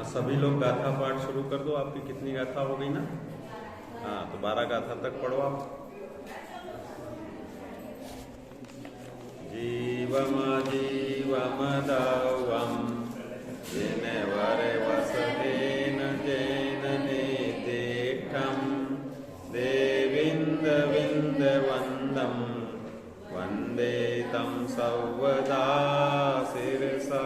सभी लोग गाथा पाठ शुरू कर दो। आपकी कितनी गाथा हो गई ना? हाँ, तो 12 गाथा तक पढ़ो आप। जीवम जीवम दावम जेन वर वसदेन जैन नेतेठम देविंद विंद वंदम वंदे तम सर्वदा शिरसा।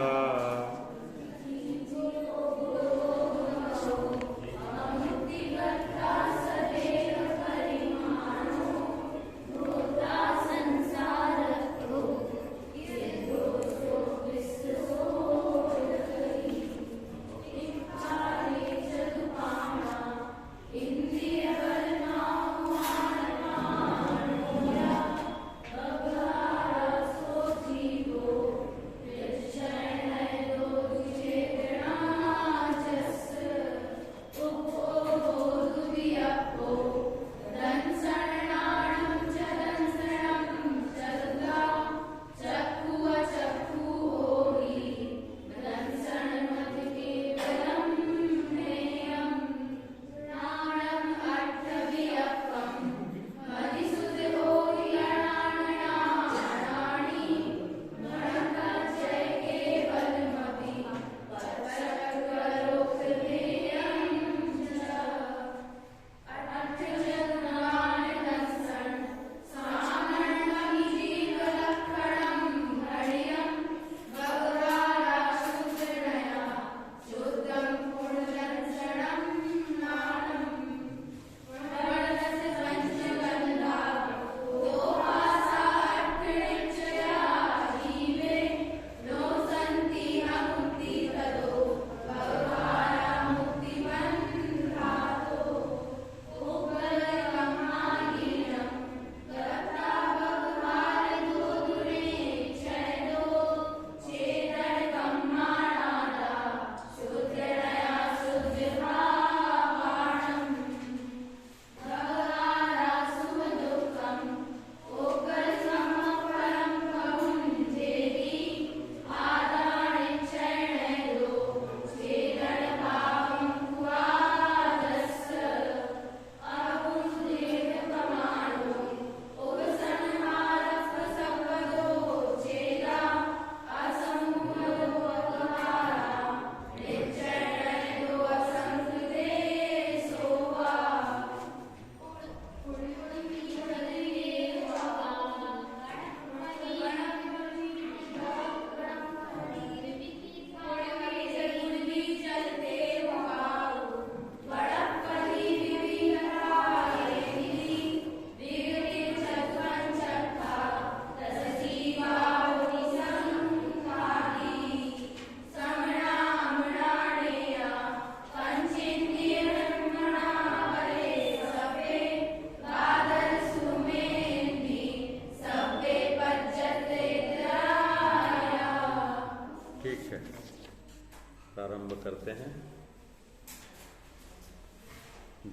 प्रारंभ करते हैं।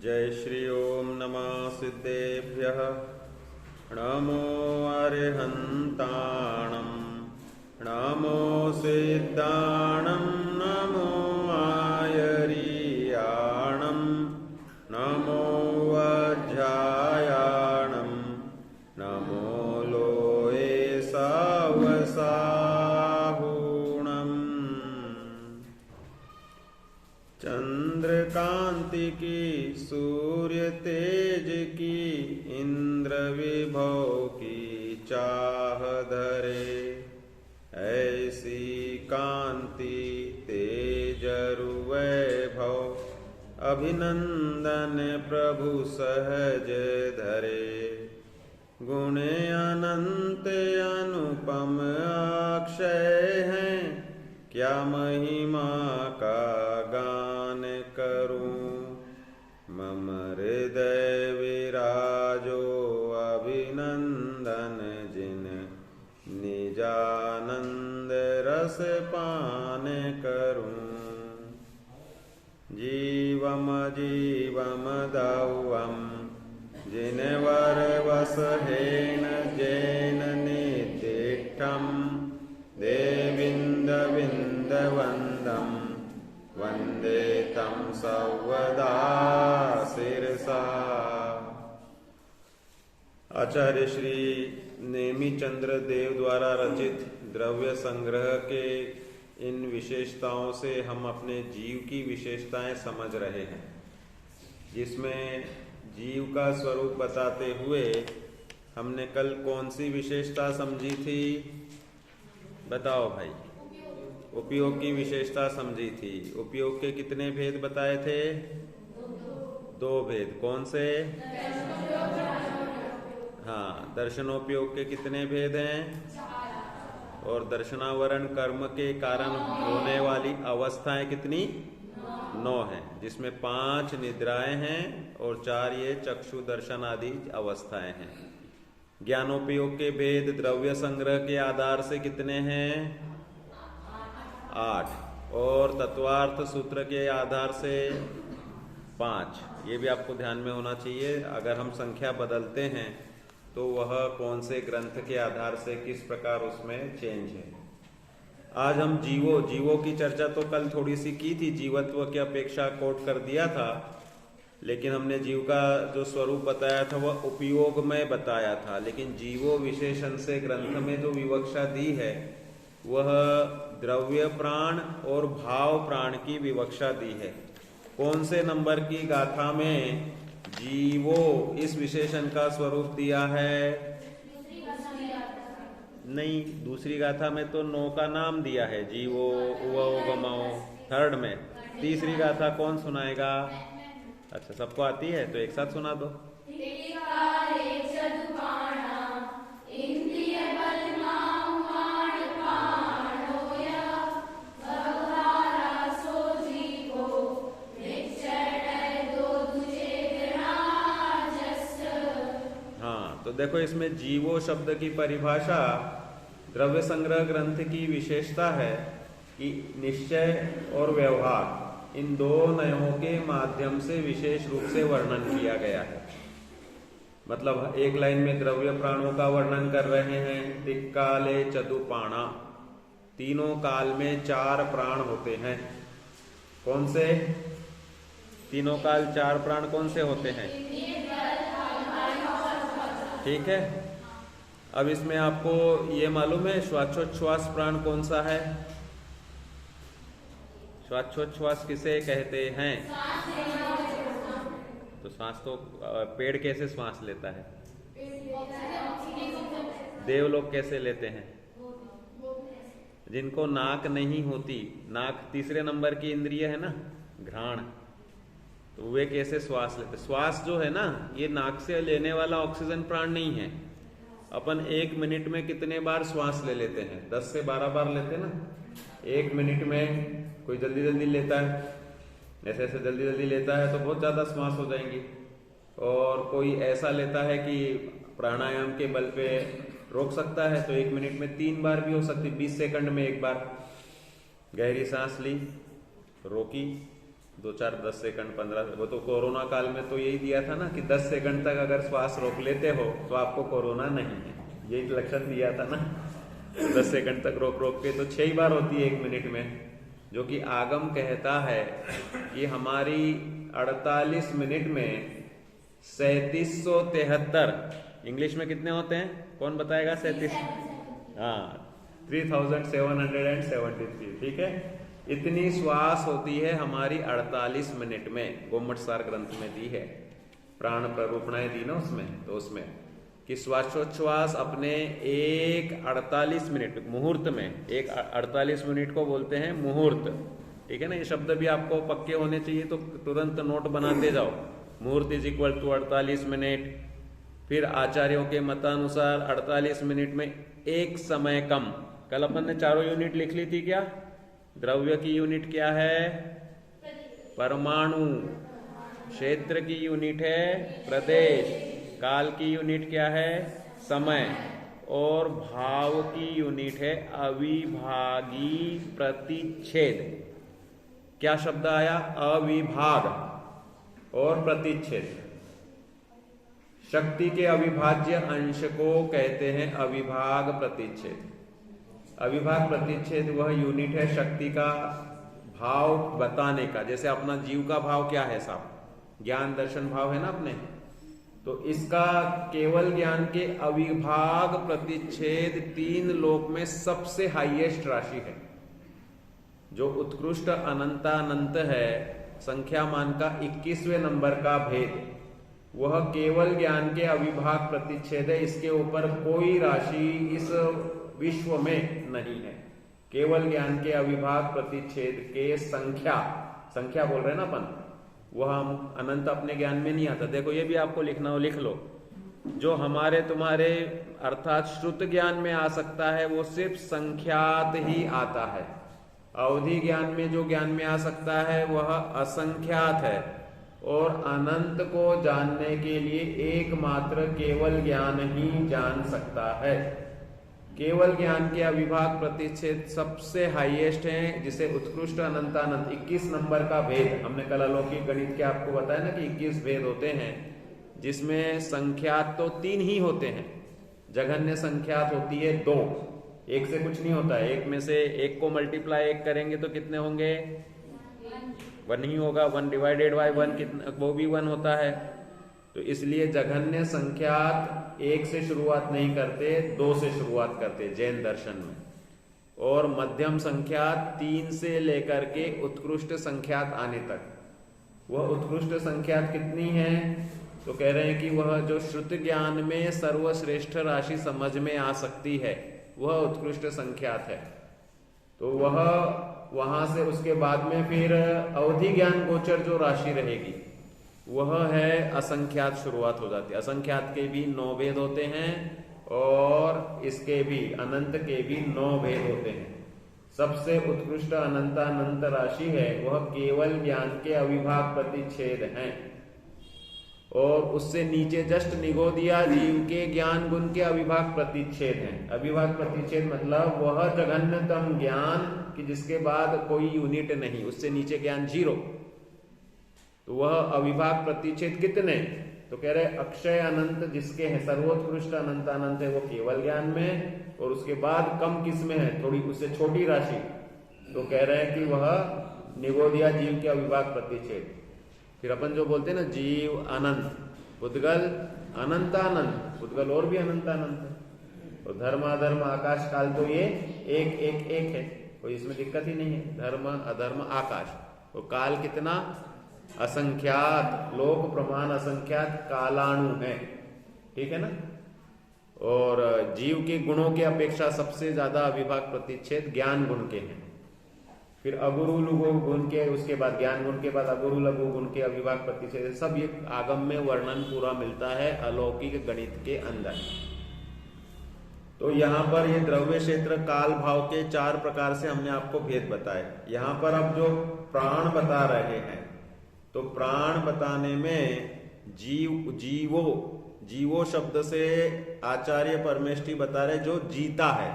जय श्री ओम नमः सिद्धेभ्यः नमो अरिहन्ताणं नमो सिद्धाणं नमो आयर्याणं नमो वज्रायाणं नमो लोये सावसाहुणम्। चंद्रकांति की सूर्य तेज की इंद्र विभव की चाह धरे, ऐसी कांति तेज वैभव अभिनंदन प्रभु सहज धरे। गुण अनंत अनुपम अक्षय हैं, क्या महिमा का गान करूं। मम हृदय विराजो अभिनंदन जिन निजानंद रस पान करूं। जीवम जीवम दौवम जिन वर वसहेन जैन नितिष्ठम् देविंद विंद वंदम वंदे तं सर्वदा शिरसा। आचार्य श्री नेमिचंद्र देव द्वारा रचित द्रव्य संग्रह के इन विशेषताओं से हम अपने जीव की विशेषताएं समझ रहे हैं, जिसमें जीव का स्वरूप बताते हुए हमने कल कौन सी विशेषता समझी थी? बताओ भाई। उपयोग की विशेषता समझी थी। उपयोग के कितने भेद बताए थे? 2 भेद। कौन से? हाँ, दर्शनोपयोग के कितने भेद हैं? और दर्शनावरण कर्म के कारण होने वाली अवस्थाएं कितनी? 9 हैं, जिसमें 5 निद्राएं हैं और 4 ये चक्षु दर्शन आदि अवस्थाएं हैं। ज्ञानोपयोग के भेद द्रव्य संग्रह के आधार से कितने हैं? 8। और तत्वार्थ सूत्र के आधार से 5। ये भी आपको ध्यान में होना चाहिए। अगर हम संख्या बदलते हैं तो वह कौन से ग्रंथ के आधार से किस प्रकार उसमें चेंज है। आज हम जीवों की चर्चा तो कल थोड़ी सी की थी, जीवत्व की अपेक्षा कोट कर दिया था, लेकिन हमने जीव का जो स्वरूप बताया था वह उपयोग में बताया था। लेकिन जीवो विशेषण से ग्रंथ में जो विवक्षा दी है वह द्रव्य प्राण और भाव प्राण की विवक्षा दी है। कौन से नंबर की गाथा में जीवो इस विशेषण का स्वरूप दिया है? नहीं, दूसरी गाथा में तो 9 का नाम दिया है, जीवो उवो गमो। 3rd में। तीसरी गाथा कौन सुनाएगा? अच्छा, सबको आती है तो एक साथ सुना दो। तो देखो, इसमें जीवो शब्द की परिभाषा द्रव्य संग्रह ग्रंथ की विशेषता है कि निश्चय और व्यवहार इन 2 नयों के माध्यम से विशेष रूप से वर्णन किया गया है। मतलब एक लाइन में द्रव्य प्राणों का वर्णन कर रहे हैं। दिक्काले चतुपाणा, तीनों काल में 4 प्राण होते हैं। कौन से? तीनों काल 4 प्राण कौन से होते हैं? ठीक है। अब इसमें आपको ये मालूम है श्वासोच्छ्वास प्राण कौन सा है? श्वासोच्छ्वास किसे कहते हैं? तो सांस तो पेड़ कैसे सांस लेता है? देवलोग कैसे लेते हैं? जिनको नाक नहीं होती, नाक तीसरे नंबर की इंद्रिय है ना, घ्राण, तो वे कैसे श्वास लेते? श्वास जो है ना, ये नाक से लेने वाला ऑक्सीजन प्राण नहीं है। अपन 1 मिनट में कितने बार श्वास ले लेते हैं? 10 से 12 बार लेते हैं ना 1 मिनट में। कोई जल्दी जल्दी लेता है, ऐसे ऐसे जल्दी जल्दी लेता है तो बहुत ज्यादा श्वास हो जाएंगी। और कोई ऐसा लेता है कि प्राणायाम के बल पे रोक सकता है, तो 1 मिनट में 3 बार भी हो सकती, 20 सेकंड में 1 बार। गहरी सांस ली, रोकी, 2-4 10 सेकंड 15। वो तो कोरोना काल में तो यही दिया था ना कि 10 सेकंड तक अगर श्वास रोक लेते हो तो आपको कोरोना नहीं है, यही लक्षण दिया था ना। 10 सेकंड तक रोक रोक के तो 6 बार होती है 1 मिनट में, जो कि आगम कहता है कि हमारी 48 मिनट में 3773, इंग्लिश में कितने होते हैं कौन बताएगा? 37, हाँ 3773, ठीक है। इतनी श्वास होती है हमारी 48 मिनट में। गोमटसार ग्रंथ में दी है, प्राण प्ररूपणाएं दी ना उसमें, तो उसमें कि श्वासोच्छ्वास अपने 48 मिनट मुहूर्त में, 48 मिनट को बोलते हैं मुहूर्त, ठीक है ना। ये शब्द भी आपको पक्के होने चाहिए, तो तुरंत नोट बनाते जाओ। मुहूर्त इज इक्वल टू 48 मिनट। फिर आचार्यों के मतानुसार 48 मिनट में एक समय कम। कल अपन ने चारों यूनिट लिख ली थी क्या? द्रव्य की यूनिट क्या है? परमाणु। क्षेत्र की यूनिट है प्रदेश। काल की यूनिट क्या है? समय। और भाव की यूनिट है अविभागी प्रतिच्छेद। क्या शब्द आया? अविभाग और प्रतिच्छेद। शक्ति के अविभाज्य अंश को कहते हैं अविभाग प्रतिच्छेद। अविभाग प्रतिच्छेद वह यूनिट है शक्ति का भाव बताने का, जैसे अपना जीव का भाव क्या है साहब, ज्ञान दर्शन भाव है ना अपने, तो इसका केवल ज्ञान के अविभाग प्रतिच्छेद 3 लोक में सबसे हाईएस्ट राशि है। जो उत्कृष्ट अनंतानंत है, संख्या मान का 21वें नंबर का भेद, वह केवल ज्ञान के अविभाग प्रतिच्छेद है। इसके ऊपर कोई राशि इस विश्व में नहीं है। केवल ज्ञान के अविभाग प्रतिच्छेद के संख्या बोल रहे हैं ना अपन, वह हम अनंत अपने ज्ञान में नहीं आता। देखो ये भी आपको लिखना हो लिख लो, जो हमारे तुम्हारे अर्थात श्रुत ज्ञान में आ सकता है वो सिर्फ संख्यात ही आता है। अवधि ज्ञान में जो ज्ञान में आ सकता है वह असंख्यात है, और अनंत को जानने के लिए एकमात्र केवल ज्ञान ही जान सकता है। केवल ज्ञान के अविभाग प्रतिच्छेद सबसे हाईएस्ट है, जिसे उत्कृष्ट अनंतानंत 21 नंबर का भेद, हमने कल अलौकिक गणित के आपको बताया ना कि 21 भेद होते हैं, जिसमें संख्यात तो 3 ही होते हैं, जघन्य संख्यात होती है 2, एक से कुछ नहीं होता है। एक में से एक को मल्टीप्लाई एक करेंगे तो कितने होंगे, 1 ही होगा। 1 डिवाइडेड बाय 1 कितना, वो भी 1 होता है। तो इसलिए जघन्य संख्यात 1 से शुरुआत नहीं करते, 2 से शुरुआत करते जैन दर्शन में, और मध्यम संख्यात 3 से लेकर के उत्कृष्ट संख्यात आने तक। वह उत्कृष्ट संख्यात कितनी है, तो कह रहे हैं कि वह जो श्रुत ज्ञान में सर्वश्रेष्ठ राशि समझ में आ सकती है वह उत्कृष्ट संख्यात है। तो वह वहां से उसके बाद में फिर अवधि ज्ञान गोचर जो राशि रहेगी वह है असंख्यात, शुरुआत हो जाती है। असंख्यात के भी 9 भेद होते हैं, और इसके भी अनंत के भी 9 भेद होते हैं। सबसे उत्कृष्ट अनंतानंत राशि है वह केवल ज्ञान के अविभाग प्रतिच्छेद हैं, और उससे नीचे जस्ट निगोदिया जीव के ज्ञान गुण के अविभाग प्रतिच्छेद हैं। अविभाग प्रतिच्छेद मतलब वह जघन्यतम ज्ञान कि जिसके बाद कोई यूनिट नहीं, उससे नीचे ज्ञान 0। तो वह अविभाग प्रतिच्छेद कितने, तो कह रहे अक्षय अनंत जिसके हैं, सर्वोत्कृष्ट अनंतानंत है वो केवल ज्ञान में, और उसके बाद कम किस में है, थोड़ी उससे छोटी राशि, तो कह रहे हैं कि वह निगोदिया जीव के अविभाग प्रतिच्छेद। फिर अपन जो बोलते हैं ना जीव अनंत, उद्गल अनंतानंत, उद्गल और भी अनंतानंत है। तो धर्म अधर्म आकाश काल तो ये एक एक एक है, कोई इसमें दिक्कत ही नहीं है। धर्म अधर्म आकाश, तो काल कितना असंख्यात, लोक प्रमाण असंख्यात कालाणु है, ठीक है ना। और जीव के गुणों के अपेक्षा सबसे ज्यादा अविभाग प्रतिच्छेद ज्ञान गुण के हैं। फिर अगुरु लघु गुण के, उसके बाद ज्ञान गुण के बाद अगुरु लघु गुण के अविभाग प्रतिच्छेद, सब ये आगम में वर्णन पूरा मिलता है अलौकिक गणित के अंदर। तो यहाँ पर ये द्रव्य क्षेत्र काल भाव के 4 प्रकार से हमने आपको भेद बताए। यहाँ पर अब जो प्राण बता रहे हैं, तो प्राण बताने में जीवो शब्द से आचार्य परमेष्ठी बता रहे जो जीता है।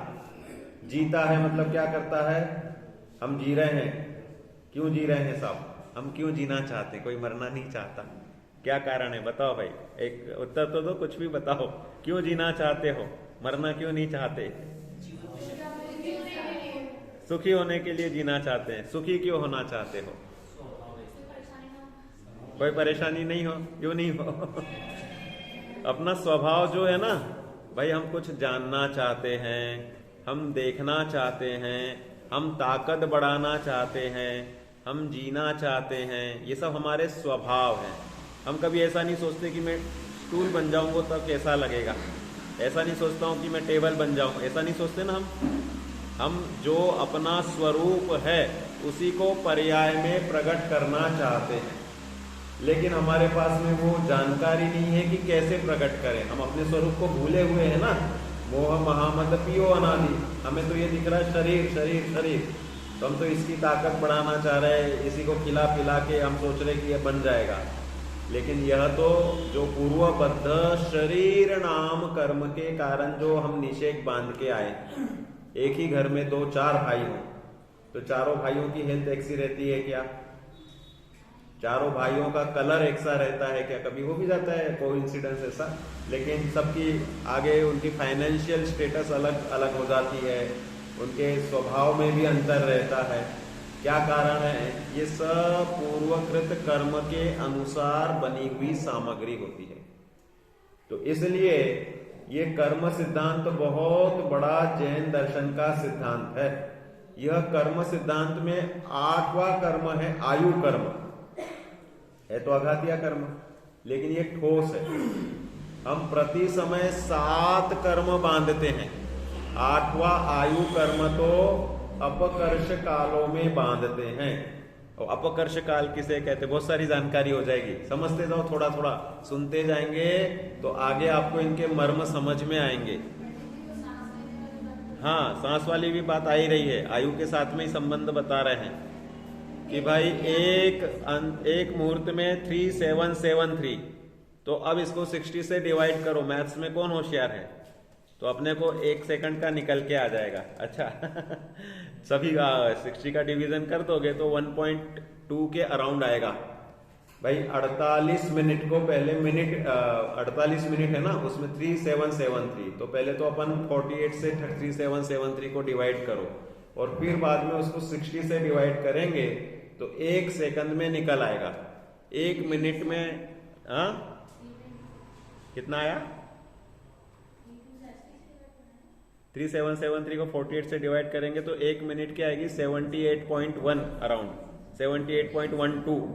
जीता है मतलब क्या करता है, हम जी रहे हैं, क्यों जी रहे हैं साहब, हम क्यों जीना चाहते हैं, कोई मरना नहीं चाहता, क्या कारण है बताओ भाई, एक उत्तर तो दो, कुछ भी बताओ, क्यों जीना चाहते हो, मरना क्यों नहीं चाहते, सुखी होने के लिए जीना चाहते हैं। सुखी क्यों होना चाहते हो, कोई परेशानी नहीं हो, क्यों नहीं हो अपना स्वभाव जो है ना भाई, हम कुछ जानना चाहते हैं, हम देखना चाहते हैं, हम ताकत बढ़ाना चाहते हैं, हम जीना चाहते हैं, ये सब हमारे स्वभाव हैं। हम कभी ऐसा नहीं सोचते कि मैं स्टूल बन जाऊंगा तब कैसा लगेगा, ऐसा नहीं सोचता हूं कि मैं टेबल बन जाऊं, ऐसा नहीं सोचते ना हम जो अपना स्वरूप है उसी को पर्याय में प्रकट करना चाहते हैं, लेकिन हमारे पास में वो जानकारी नहीं है कि कैसे प्रकट करें। हम अपने स्वरूप को भूले हुए हैं ना, मोह महामद पियो अनादि, हमें तो ये दिख रहा है शरीर शरीर शरीर, तो हम तो इसकी ताकत बढ़ाना चाह रहे हैं, इसी को खिला पिला के हम सोच रहे कि ये बन जाएगा, लेकिन यह तो जो पूर्वबद्ध शरीर नाम कर्म के कारण जो हम निषेध बांध के आए, एक ही घर में 2-4 भाई हो तो चारों भाइयों की हेल्थ एक सी रहती है क्या, चारों भाइयों का कलर एक सा रहता है क्या, कभी हो भी जाता है कोइंसिडेंस ऐसा, लेकिन सबकी आगे उनकी फाइनेंशियल स्टेटस अलग अलग हो जाती है, उनके स्वभाव में भी अंतर रहता है, क्या कारण है? ये सब पूर्वकृत कर्म के अनुसार बनी हुई सामग्री होती है। तो इसलिए ये कर्म सिद्धांत तो बहुत बड़ा जैन दर्शन का सिद्धांत है। यह कर्म सिद्धांत में 8वां कर्म है आयु कर्म, है तो अघातीय कर्म, लेकिन ये ठोस है। हम प्रति समय 7 कर्म बांधते हैं, 8वां आयु कर्म तो अपकर्ष कालों में बांधते हैं। और अपकर्ष काल किसे कहते? बहुत सारी जानकारी हो जाएगी, समझते जाओ, थोड़ा थोड़ा सुनते जाएंगे तो आगे आपको इनके मर्म समझ में आएंगे। हाँ, सांस वाली भी बात आ ही रही है, आयु के साथ में ही संबंध बता रहे हैं कि भाई एक मुहूर्त में 3773, तो अब इसको 60 से डिवाइड करो। मैथ्स में कौन होशियार है? तो अपने को 1 सेकंड का निकल के आ जाएगा। अच्छा सभी 60 का डिवीजन कर दोगे तो 1.2 के अराउंड आएगा। भाई 48 मिनट को पहले 48 मिनट है ना, उसमें 3773, तो पहले तो अपन 48 से 3773 को डिवाइड करो और फिर बाद में उसको 60 से डिवाइड करेंगे तो 1 सेकंड में निकल आएगा। 1 मिनट में कितना आया? 3773 को 48 से डिवाइड करेंगे तो 1 मिनट की आएगी 78.1 अराउंड 78.12,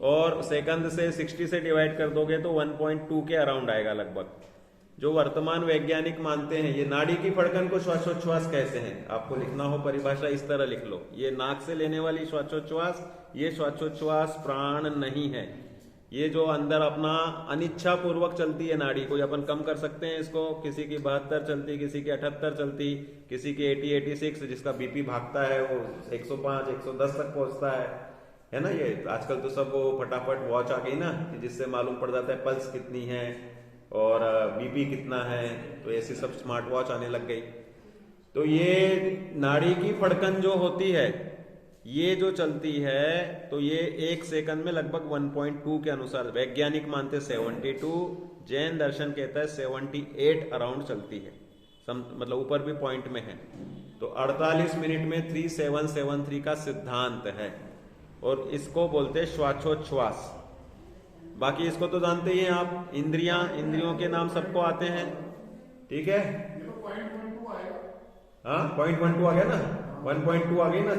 और सेकंड से 60 से डिवाइड कर दोगे तो 1.2 के अराउंड आएगा लगभग। जो वर्तमान वैज्ञानिक मानते हैं, ये नाड़ी की फड़कन को श्वासोच्छ्वास कहते हैं। आपको लिखना हो परिभाषा इस तरह लिख लो, ये नाक से लेने वाली श्वासोच्छ्वास, ये श्वासोच्छ्वास प्राण नहीं है। ये जो अंदर अपना अनिच्छा पूर्वक चलती है नाड़ी, कोई अपन कम कर सकते हैं इसको, किसी की 72 चलती, किसी की 78 चलती, किसी की 80, 86, जिसका बीपी भागता है वो 105, 110 तक पहुंचता है ना। ये आजकल तो सब वो फटाफट वॉच आ गई ना, कि जिससे मालूम पड़ जाता है पल्स कितनी है और बीपी कितना है, तो ऐसी सब स्मार्ट वॉच आने लग गई। तो ये नाड़ी की फड़कन जो होती है, ये जो चलती है, तो ये 1 सेकंड में लगभग 1.2 के अनुसार, वैज्ञानिक मानते 72, जैन दर्शन कहता है 78 अराउंड चलती है, मतलब ऊपर भी पॉइंट में है। तो 48 मिनट में 3773 का सिद्धांत है और इसको बोलते हैं श्वासोच्छ्वास। बाकी इसको तो जानते ही हैं आप, इंद्रियों के नाम सबको आते हैं, ठीक है। हाँ, 0.12 आ गया ना, 1.2 आ गई ना,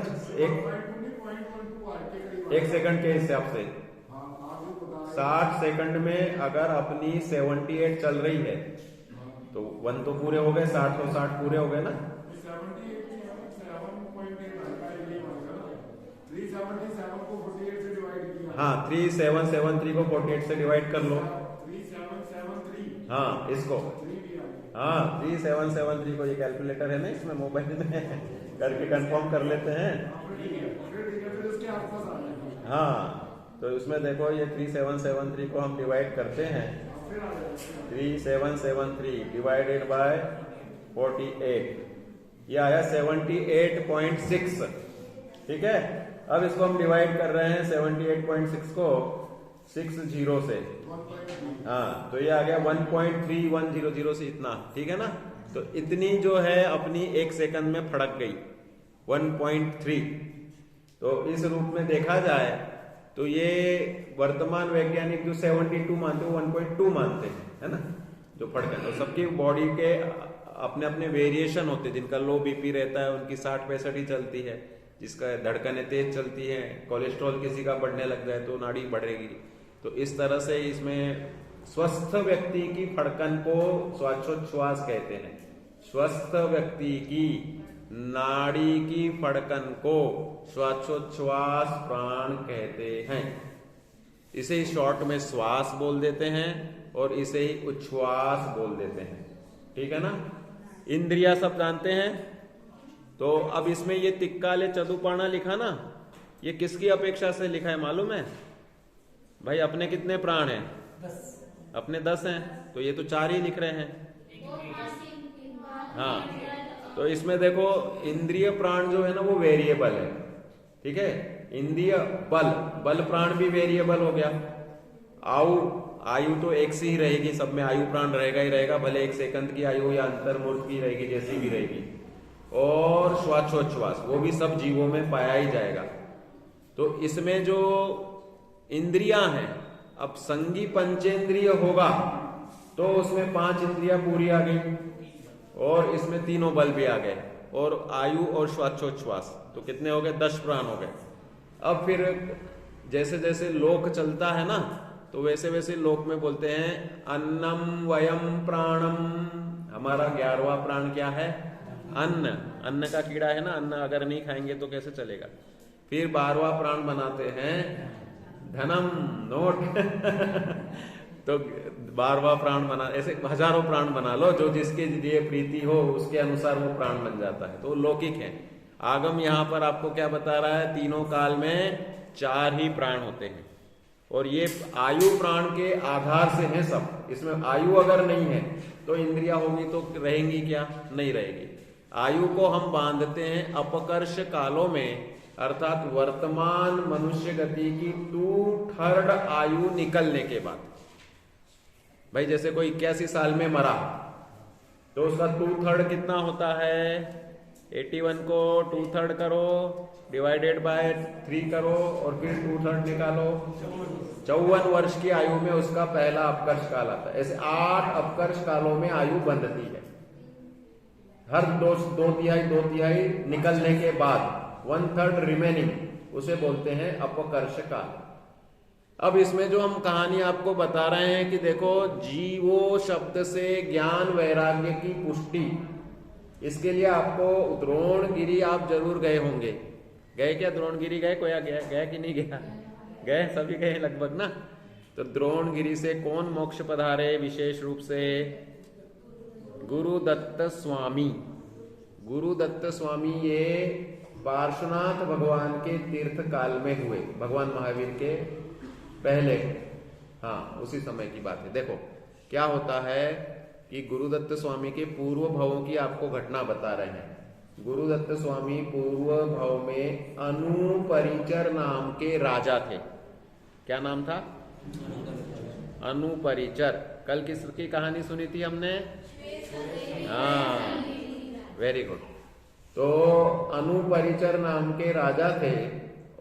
एक सेकंड के हिसाब से 60 सेकंड में अगर अपनी 78 चल रही है तो 1 तो पूरे हो गए, 60 तो 60 पूरे हो गए ना। हाँ, 3773 को 48 से डिवाइड कर लो। हाँ, इसको 3773 को, ये कैलकुलेटर है ना इसमें मोबाइल में करके कंफर्म कर लेते हैं। हाँ, तो उसमें देखो ये 3773 को हम डिवाइड करते हैं, 3773 डिवाइडेड बाय 48, ये आया 78.6, ठीक है। अब इसको हम डिवाइड कर रहे हैं 78.6 को 60 से, हाँ, तो ये आ गया 1.3100 से इतना, ठीक है ना। तो इतनी जो है अपनी 1 सेकंड में फड़क गई 1.3। तो इस रूप में देखा जाए तो ये वर्तमान वैज्ञानिक जो 72 मानते हैं, 1.2 मानते हैं, है ना, जो फड़कन। तो सबकी बॉडी के अपने अपने वेरिएशन होते हैं। जिनका लो बीपी रहता है उनकी 60-65 ही चलती है, जिसका धड़कनें तेज चलती है, कोलेस्ट्रॉल किसी का बढ़ने लग जाए तो नाड़ी बढ़ेगी। तो इस तरह से इसमें स्वस्थ व्यक्ति की फड़कन को श्वासोच्छ्वास कहते हैं। स्वस्थ व्यक्ति की नाड़ी की फड़कन को श्वासोच्छ्वास प्राण कहते हैं। इसे ही शॉर्ट में श्वास बोल देते हैं और इसे ही उच्छ्वास बोल देते हैं, ठीक है ना। इंद्रिया सब जानते हैं। तो अब इसमें ये तिक्काले चतुपाणा लिखा ना, ये किसकी अपेक्षा से लिखा है मालूम है भाई? अपने कितने प्राण हैं? 10। अपने 10 हैं, तो ये तो 4 ही लिख रहे हैं। हाँ, तो इसमें देखो इंद्रिय प्राण जो है ना वो वेरिएबल है, ठीक है। इंद्रिय बल प्राण भी वेरिएबल हो गया। आयु तो एक सी ही रहेगी, सब में आयु प्राण रहेगा ही रहेगा, भले 1 सेकंड की आयु या अंतर्मूर्त की रहेगी, जैसी भी रहेगी। और श्वासोच्छ्वास, वो भी सब जीवों में पाया ही जाएगा। तो इसमें जो इंद्रियां हैं, अब संगी पंचेंद्रिय होगा तो उसमें 5 इंद्रियां पूरी आ गई और इसमें तीनों बल भी आ गए, और आयु और श्वासोच्छ्वास, तो कितने हो गए? 10 प्राण हो गए। अब फिर जैसे जैसे लोक चलता है ना, तो वैसे वैसे लोक में बोलते हैं अन्नम वयम प्राणम। हमारा 11वां प्राण क्या है? अन्न। अन्न का कीड़ा है ना, अन्न अगर नहीं खाएंगे तो कैसे चलेगा। फिर 12वां प्राण बनाते हैं धनम, नोट तो 12वां प्राण बना, ऐसे हजारों प्राण बना लो, जो जिसके लिए प्रीति हो उसके अनुसार वो प्राण बन जाता है। तो लौकिक है। आगम यहां पर आपको क्या बता रहा है? तीनों काल में 4 ही प्राण होते हैं, और ये आयु प्राण के आधार से है सब। इसमें आयु अगर नहीं है तो इंद्रियां होगी तो रहेंगी क्या? नहीं रहेगी। आयु को हम बांधते हैं अपकर्ष कालों में, अर्थात वर्तमान मनुष्य गति की 2/3 आयु निकलने के बाद। भाई जैसे कोई 81 साल में मरा तो उसका 2/3 कितना होता है? 81 को 2/3 करो, डिवाइडेड बाय 3 करो, और फिर 2/3 निकालो। 54 वर्ष की आयु में उसका पहला अपकर्ष काल आता है। ऐसे 8 अपकर्ष कालों में आयु बंधती है। हर 2 तिहाई निकलने के बाद 1/3 रिमेनिंग, उसे बोलते हैं अपकर्ष काल। अब इसमें जो हम कहानी आपको बता रहे हैं कि देखो, जीवो शब्द से ज्ञान वैराग्य की पुष्टि, इसके लिए आपको द्रोणगिरी आप जरूर गए होंगे। गए क्या? द्रोणगिरी गए? कोई गया कि नहीं गया? गए, सभी गए लगभग ना। तो द्रोणगिरी से कौन मोक्ष पधारे? विशेष रूप से गुरुदत्त स्वामी। गुरुदत्त स्वामी ये पार्श्वनाथ भगवान के तीर्थ काल में हुए, भगवान महावीर के पहले, हाँ उसी समय की बात है। देखो क्या होता है कि गुरुदत्त स्वामी के पूर्व भावों की आपको घटना बता रहे हैं। गुरुदत्त स्वामी पूर्व भाव में अनुपरिचर नाम के राजा थे। क्या नाम था? अनुपरिचर। कल किसकी कहानी सुनी थी हमने? हाँ, वेरी गुड। तो अनुपरिचर नाम के राजा थे,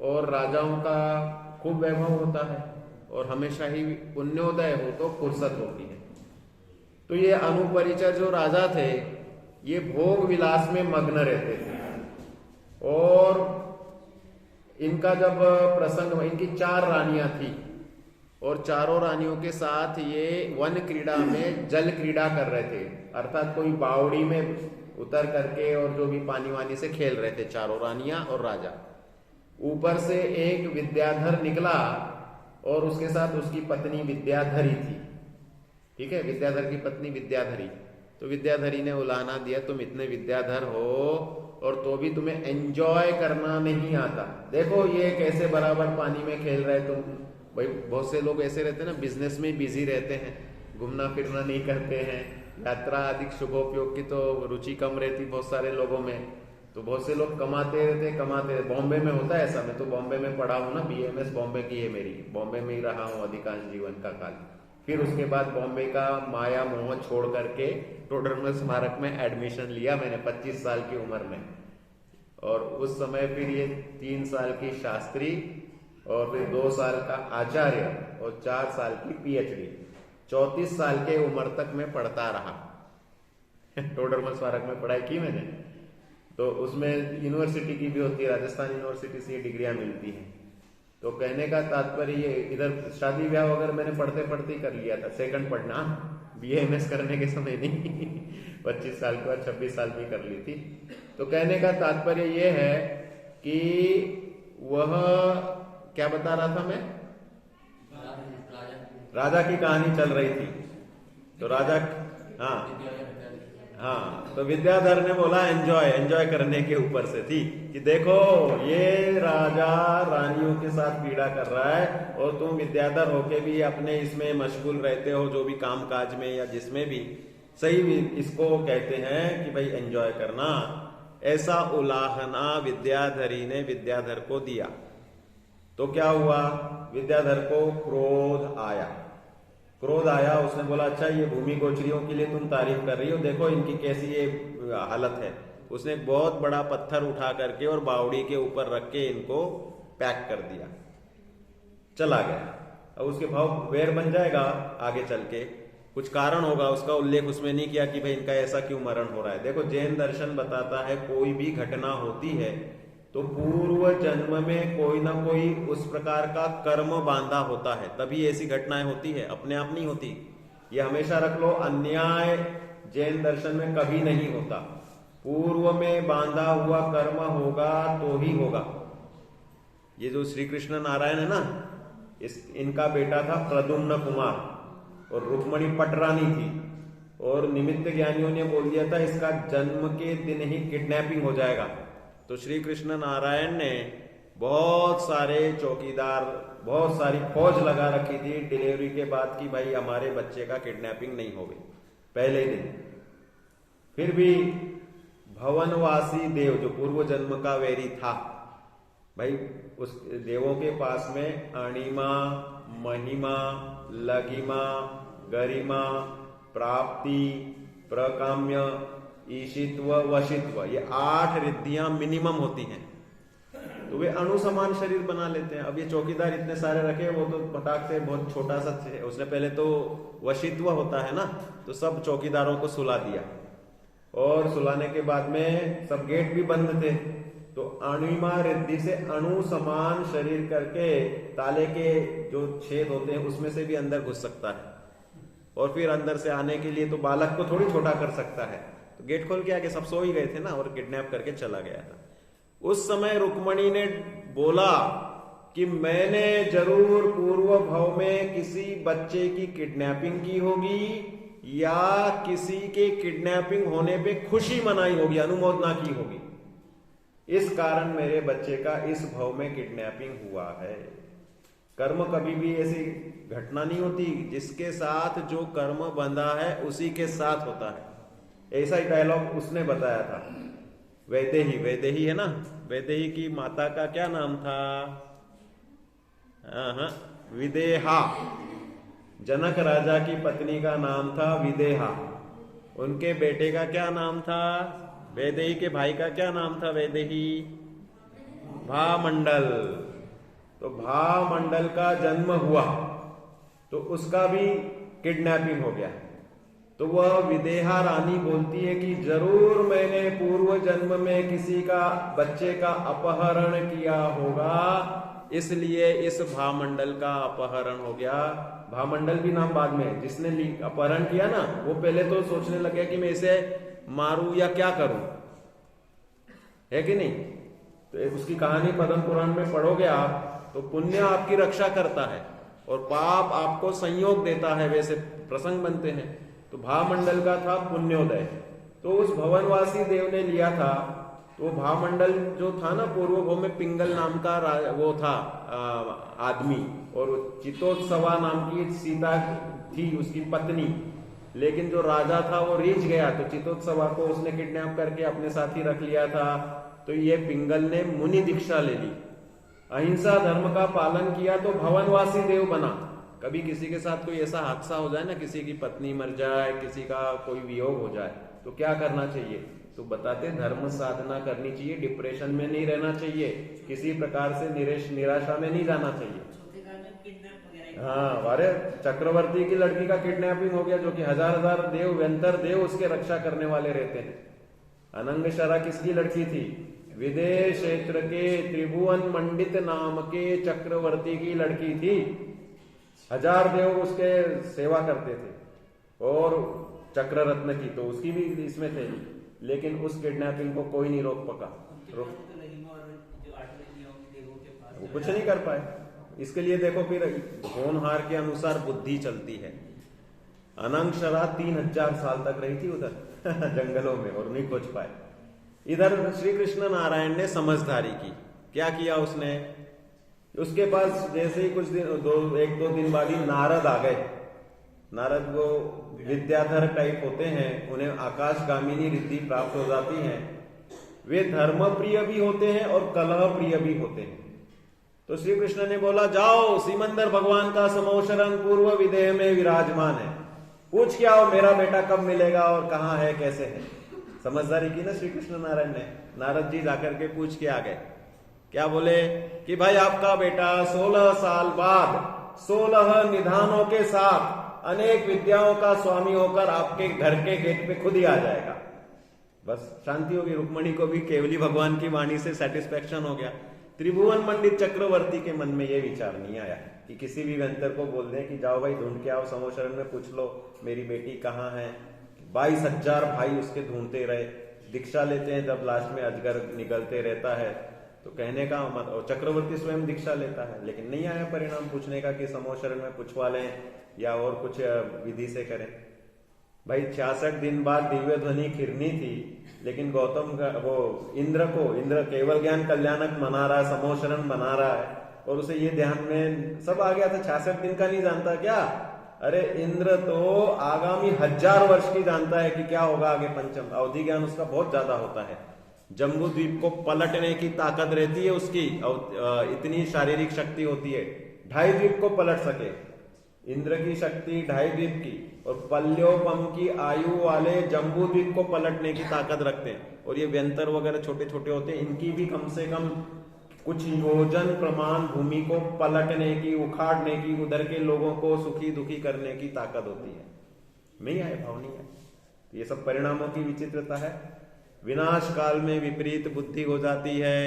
और राजाओं का खूब वैभव होता है, और हमेशा ही पुण्योदय हो तो फुर्सत होती है। तो ये अनुपरिचर जो राजा थे, ये भोग विलास में मग्न रहते थे, और इनका जब प्रसंग, इनकी 4 रानियां थी, और चारों रानियों के साथ ये वन क्रीड़ा में जल क्रीड़ा कर रहे थे, अर्थात कोई बावड़ी में उतर करके और जो भी पानी वानी से खेल रहे थे, चारों रानियां और राजा। ऊपर से एक विद्याधर निकला, और उसके साथ उसकी पत्नी विद्याधरी थी। ठीक है, विद्याधर की पत्नी विद्याधरी। तो विद्याधरी ने उलाहना दिया, तुम इतने विद्याधर हो और तो भी तुम्हें एंजॉय करना नहीं आता। देखो ये कैसे बराबर पानी में खेल रहे तुम। भाई बहुत से लोग ऐसे रहते हैं ना, बिजनेस में बिजी रहते हैं, घूमना फिरना नहीं करते हैं, यात्रा अधिक शुभोपयोग की तो रुचि कम रहती बहुत सारे लोगों में। तो बहुत से लोग कमाते रहते। बॉम्बे में होता है ऐसा। मैं तो बॉम्बे में पढ़ा हूँ ना, BMS बॉम्बे की है मेरी, बॉम्बे में ही रहा हूँ अधिकांश जीवन का काल। फिर उसके बाद बॉम्बे का माया मोह छोड़ करके टोडरमल स्मारक में एडमिशन लिया मैंने 25 साल की उम्र में। और उस समय फिर ये 3 साल की शास्त्री, और फिर 2 साल का आचार्य, और 4 साल की PhD, 34 साल के उम्र तक मैं पढ़ता रहा। टोडरमल स्मारक में पढ़ाई की मैंने। तो उसमें यूनिवर्सिटी की भी होती है, राजस्थान यूनिवर्सिटी से ये डिग्रियां मिलती हैं। तो कहने का तात्पर्य ये, इधर शादी ब्याह वगैरह मैंने पढ़ते पढ़ते ही कर लिया था। सेकंड पढ़ना, BAMS करने के समय नहीं। 25 साल के बाद 26 साल की कर ली थी। तो कहने का तात्पर्य ये है कि वह क्या बता रहा था मैं? राजा की कहानी चल रही थी। तो राजा, हाँ, तो विद्याधर ने बोला एंजॉय करने के ऊपर से थी कि देखो ये राजा रानियों के साथ पीड़ा कर रहा है, और तुम विद्याधर होके भी अपने इसमें मशगूल रहते हो, जो भी काम काज में या जिसमें भी। सही भी इसको कहते हैं कि भाई एंजॉय करना। ऐसा उलाहना विद्याधरी ने विद्याधर को दिया। तो क्या हुआ? विद्याधर को क्रोध आया। उसने बोला, अच्छा ये भूमि गोचरियों के लिए तुम तारीफ कर रही हो, देखो इनकी कैसी ये हालत है, उसने एक बहुत बड़ा पत्थर उठा करके और बावड़ी के ऊपर रख के इनको पैक कर दिया, चला गया। अब उसके भाव वैर बन जाएगा आगे चल के, कुछ कारण होगा, उसका उल्लेख उसमें नहीं किया कि भाई इनका ऐसा क्यों मरण हो रहा है। देखो जैन दर्शन बताता है कोई भी घटना होती है तो पूर्व जन्म में कोई ना कोई उस प्रकार का कर्म बांधा होता है, तभी ऐसी घटनाएं होती है, अपने आप नहीं होती। ये हमेशा रख लो, अन्याय जैन दर्शन में कभी नहीं होता। पूर्व में बांधा हुआ कर्म होगा तो ही होगा। ये जो श्री कृष्ण नारायण है ना, इनका बेटा था प्रद्युम्न कुमार और रुक्मणी पटरानी थी, और निमित्त ज्ञानियों ने बोल दिया था इसका जन्म के दिन ही किडनैपिंग हो जाएगा। तो श्री कृष्ण नारायण ने बहुत सारे चौकीदार, बहुत सारी फौज लगा रखी थी डिलीवरी के बाद कि भाई हमारे बच्चे का किडनैपिंग नहीं होगी पहले ही दिन। फिर भी भवनवासी देव जो पूर्व जन्म का वैरी था भाई, उस देवों के पास में अणिमा, महिमा, लघिमा, गरिमा, प्राप्ति, प्रकाम्य, ईशित्व, वशित्व, ये 8 रिद्धियां मिनिमम होती हैं। तो वे अणु समान शरीर बना लेते हैं। अब ये चौकीदार इतने सारे रखे, वो तो फटाक से बहुत छोटा सा, उसने पहले तो वशित्व होता है ना, तो सब चौकीदारों को सुला दिया, और सुलाने के बाद में सब गेट भी बंद थे, तो अणुमा रिद्धि से अणु समान शरीर करके ताले के जो छेद होते हैं उसमें से भी अंदर घुस सकता है, और फिर अंदर से आने के लिए तो बालक को थोड़ी छोटा कर सकता है। तो गेट खोल के आके सब सो ही गए थे ना, और किडनैप करके चला गया था। उस समय रुक्मणी ने बोला कि मैंने जरूर पूर्व भव में किसी बच्चे की किडनैपिंग की होगी या किसी के किडनैपिंग होने पे खुशी मनाई होगी, अनुमोदना की होगी, इस कारण मेरे बच्चे का इस भव में किडनैपिंग हुआ है। कर्म कभी भी ऐसी घटना नहीं होती, जिसके साथ जो कर्म बंधा है उसी के साथ होता है। ऐसा ही डायलॉग उसने बताया था। वैदेही, वैदेही है ना, वैदेही की माता का क्या नाम था? विदेहा। जनक राजा की पत्नी का नाम था विदेहा। उनके बेटे का क्या नाम था? वैदेही के भाई का क्या नाम था? वैदेही भामंडल। तो भामंडल का जन्म हुआ तो उसका भी किडनैपिंग हो गया। तो वह विदेहा रानी बोलती है कि जरूर मैंने पूर्व जन्म में किसी का बच्चे का अपहरण किया होगा, इसलिए इस भामंडल का अपहरण हो गया। भामंडल भी नाम बाद में, जिसने अपहरण किया ना, वो पहले तो सोचने लगे कि मैं इसे मारूं या क्या करूं, है कि नहीं? तो उसकी कहानी पद्म पुराण में पढ़ोगे आप तो पुण्य आपकी रक्षा करता है और पाप आपको संयोग देता है, वैसे प्रसंग बनते हैं। तो भामंडल का था पुण्योदय, तो उस भवनवासी देव ने लिया था। तो भामंडल जो था ना, पूर्व भव में पिंगल नाम का वो था आदमी, और चितोत्सवा नाम की सीता थी उसकी पत्नी। लेकिन जो राजा था वो रीझ गया, तो चितोत्सवा को उसने किडनैप करके अपने साथ ही रख लिया था। तो ये पिंगल ने मुनि दीक्षा ले ली, अहिंसा धर्म का पालन किया, तो भवनवासी देव बना। कभी किसी के साथ कोई ऐसा हादसा हो जाए ना, किसी की पत्नी मर जाए, किसी का कोई वियोग हो जाए, तो क्या करना चाहिए? तो बताते धर्म साधना करनी चाहिए, डिप्रेशन में नहीं रहना चाहिए, किसी प्रकार से निराशा में नहीं जाना चाहिए। हाँ, अरे चक्रवर्ती की लड़की का किडनैपिंग हो गया, जो कि हजार देव व्यंतर देव उसके रक्षा करने वाले रहते हैं। अनंगशरा किसकी लड़की थी? विदेश क्षेत्र के त्रिभुवन मंडित नाम के चक्रवर्ती की लड़की थी। 1000 देव उसके सेवा करते थे, और चक्र रत्न की तो उसकी भी इसमें थे। लेकिन उस किडनैपिंग को कोई नहीं रोक पका, वो कुछ नहीं कर पाए। इसके लिए देखो फिर होनहार के अनुसार बुद्धि चलती है। अनंगशरा 3000 साल तक रही थी उधर जंगलों में और नहीं खोज पाए। इधर श्री कृष्ण नारायण ने समझदारी की। क्या किया उसने? उसके पास जैसे ही कुछ दिन, 1-2 दिन बाद ही नारद आ गए। नारद वो विद्याधर टाइप होते हैं, उन्हें आकाशगामिनी रिद्धि प्राप्त हो जाती है। वे धर्म प्रिय भी होते हैं और कलह प्रिय भी होते हैं। तो श्री कृष्ण ने बोला, जाओ सिमंदर भगवान का समोशरण पूर्व विदेह में विराजमान है, पूछ के आओ मेरा बेटा कब मिलेगा और कहाँ है, कैसे है। समझदारी की ना श्री कृष्ण नारायण ने। नारद जी जाकर के पूछ के आ गए, क्या बोले कि भाई आपका बेटा 16 साल बाद 16 निधानों के साथ अनेक विद्याओं का स्वामी होकर आपके घर के गेट पे खुद ही आ जाएगा। बस शांति होगी। रुक्मणी को भी केवली भगवान की वाणी से सेटिस्फेक्शन हो गया। त्रिभुवन मंडित चक्रवर्ती के मन में यह विचार नहीं आया कि किसी भी वेंतर को बोल दें कि जाओ भाई ढूंढ के आओ, समोशरण में पूछ लो मेरी बेटी कहाँ है। 22,000 भाई उसके ढूंढते रहे, दीक्षा लेते हैं जब लास्ट में अजगर निकलते रहता है तो कहने का और चक्रवर्ती स्वयं दीक्षा लेता है, लेकिन नहीं आया परिणाम पूछने का कि समोशरण में पूछवा लें या और कुछ विधि से करें। भाई 66 दिन बाद दिव्य ध्वनि खिरनी थी, लेकिन गौतम का वो इंद्र केवल ज्ञान कल्याणक मना रहा है, समोशरण बना रहा है, और उसे ये ध्यान में सब आ गया था। 66 दिन का नहीं जानता क्या? अरे इंद्र तो आगामी 1000 वर्ष की जानता है कि क्या होगा आगे। पंचम अवधि ज्ञान उसका बहुत ज्यादा होता है। जम्बू द्वीप को पलटने की ताकत रहती है उसकी, इतनी शारीरिक शक्ति होती है, 2.5 द्वीप को पलट सके। इंद्र की शक्ति 2.5 द्वीप की, और पल्योपम की आयु वाले जम्बू द्वीप को पलटने की ताकत रखते हैं। और ये व्यंतर वगैरह छोटे छोटे होते हैं, इनकी भी कम से कम कुछ योजन प्रमाण भूमि को पलटने की, उखाड़ने की, उधर के लोगों को सुखी दुखी करने की ताकत होती है। नहीं आए भाव नहीं है। ये सब परिणामों की विचित्रता है। विनाश काल में विपरीत बुद्धि हो जाती है,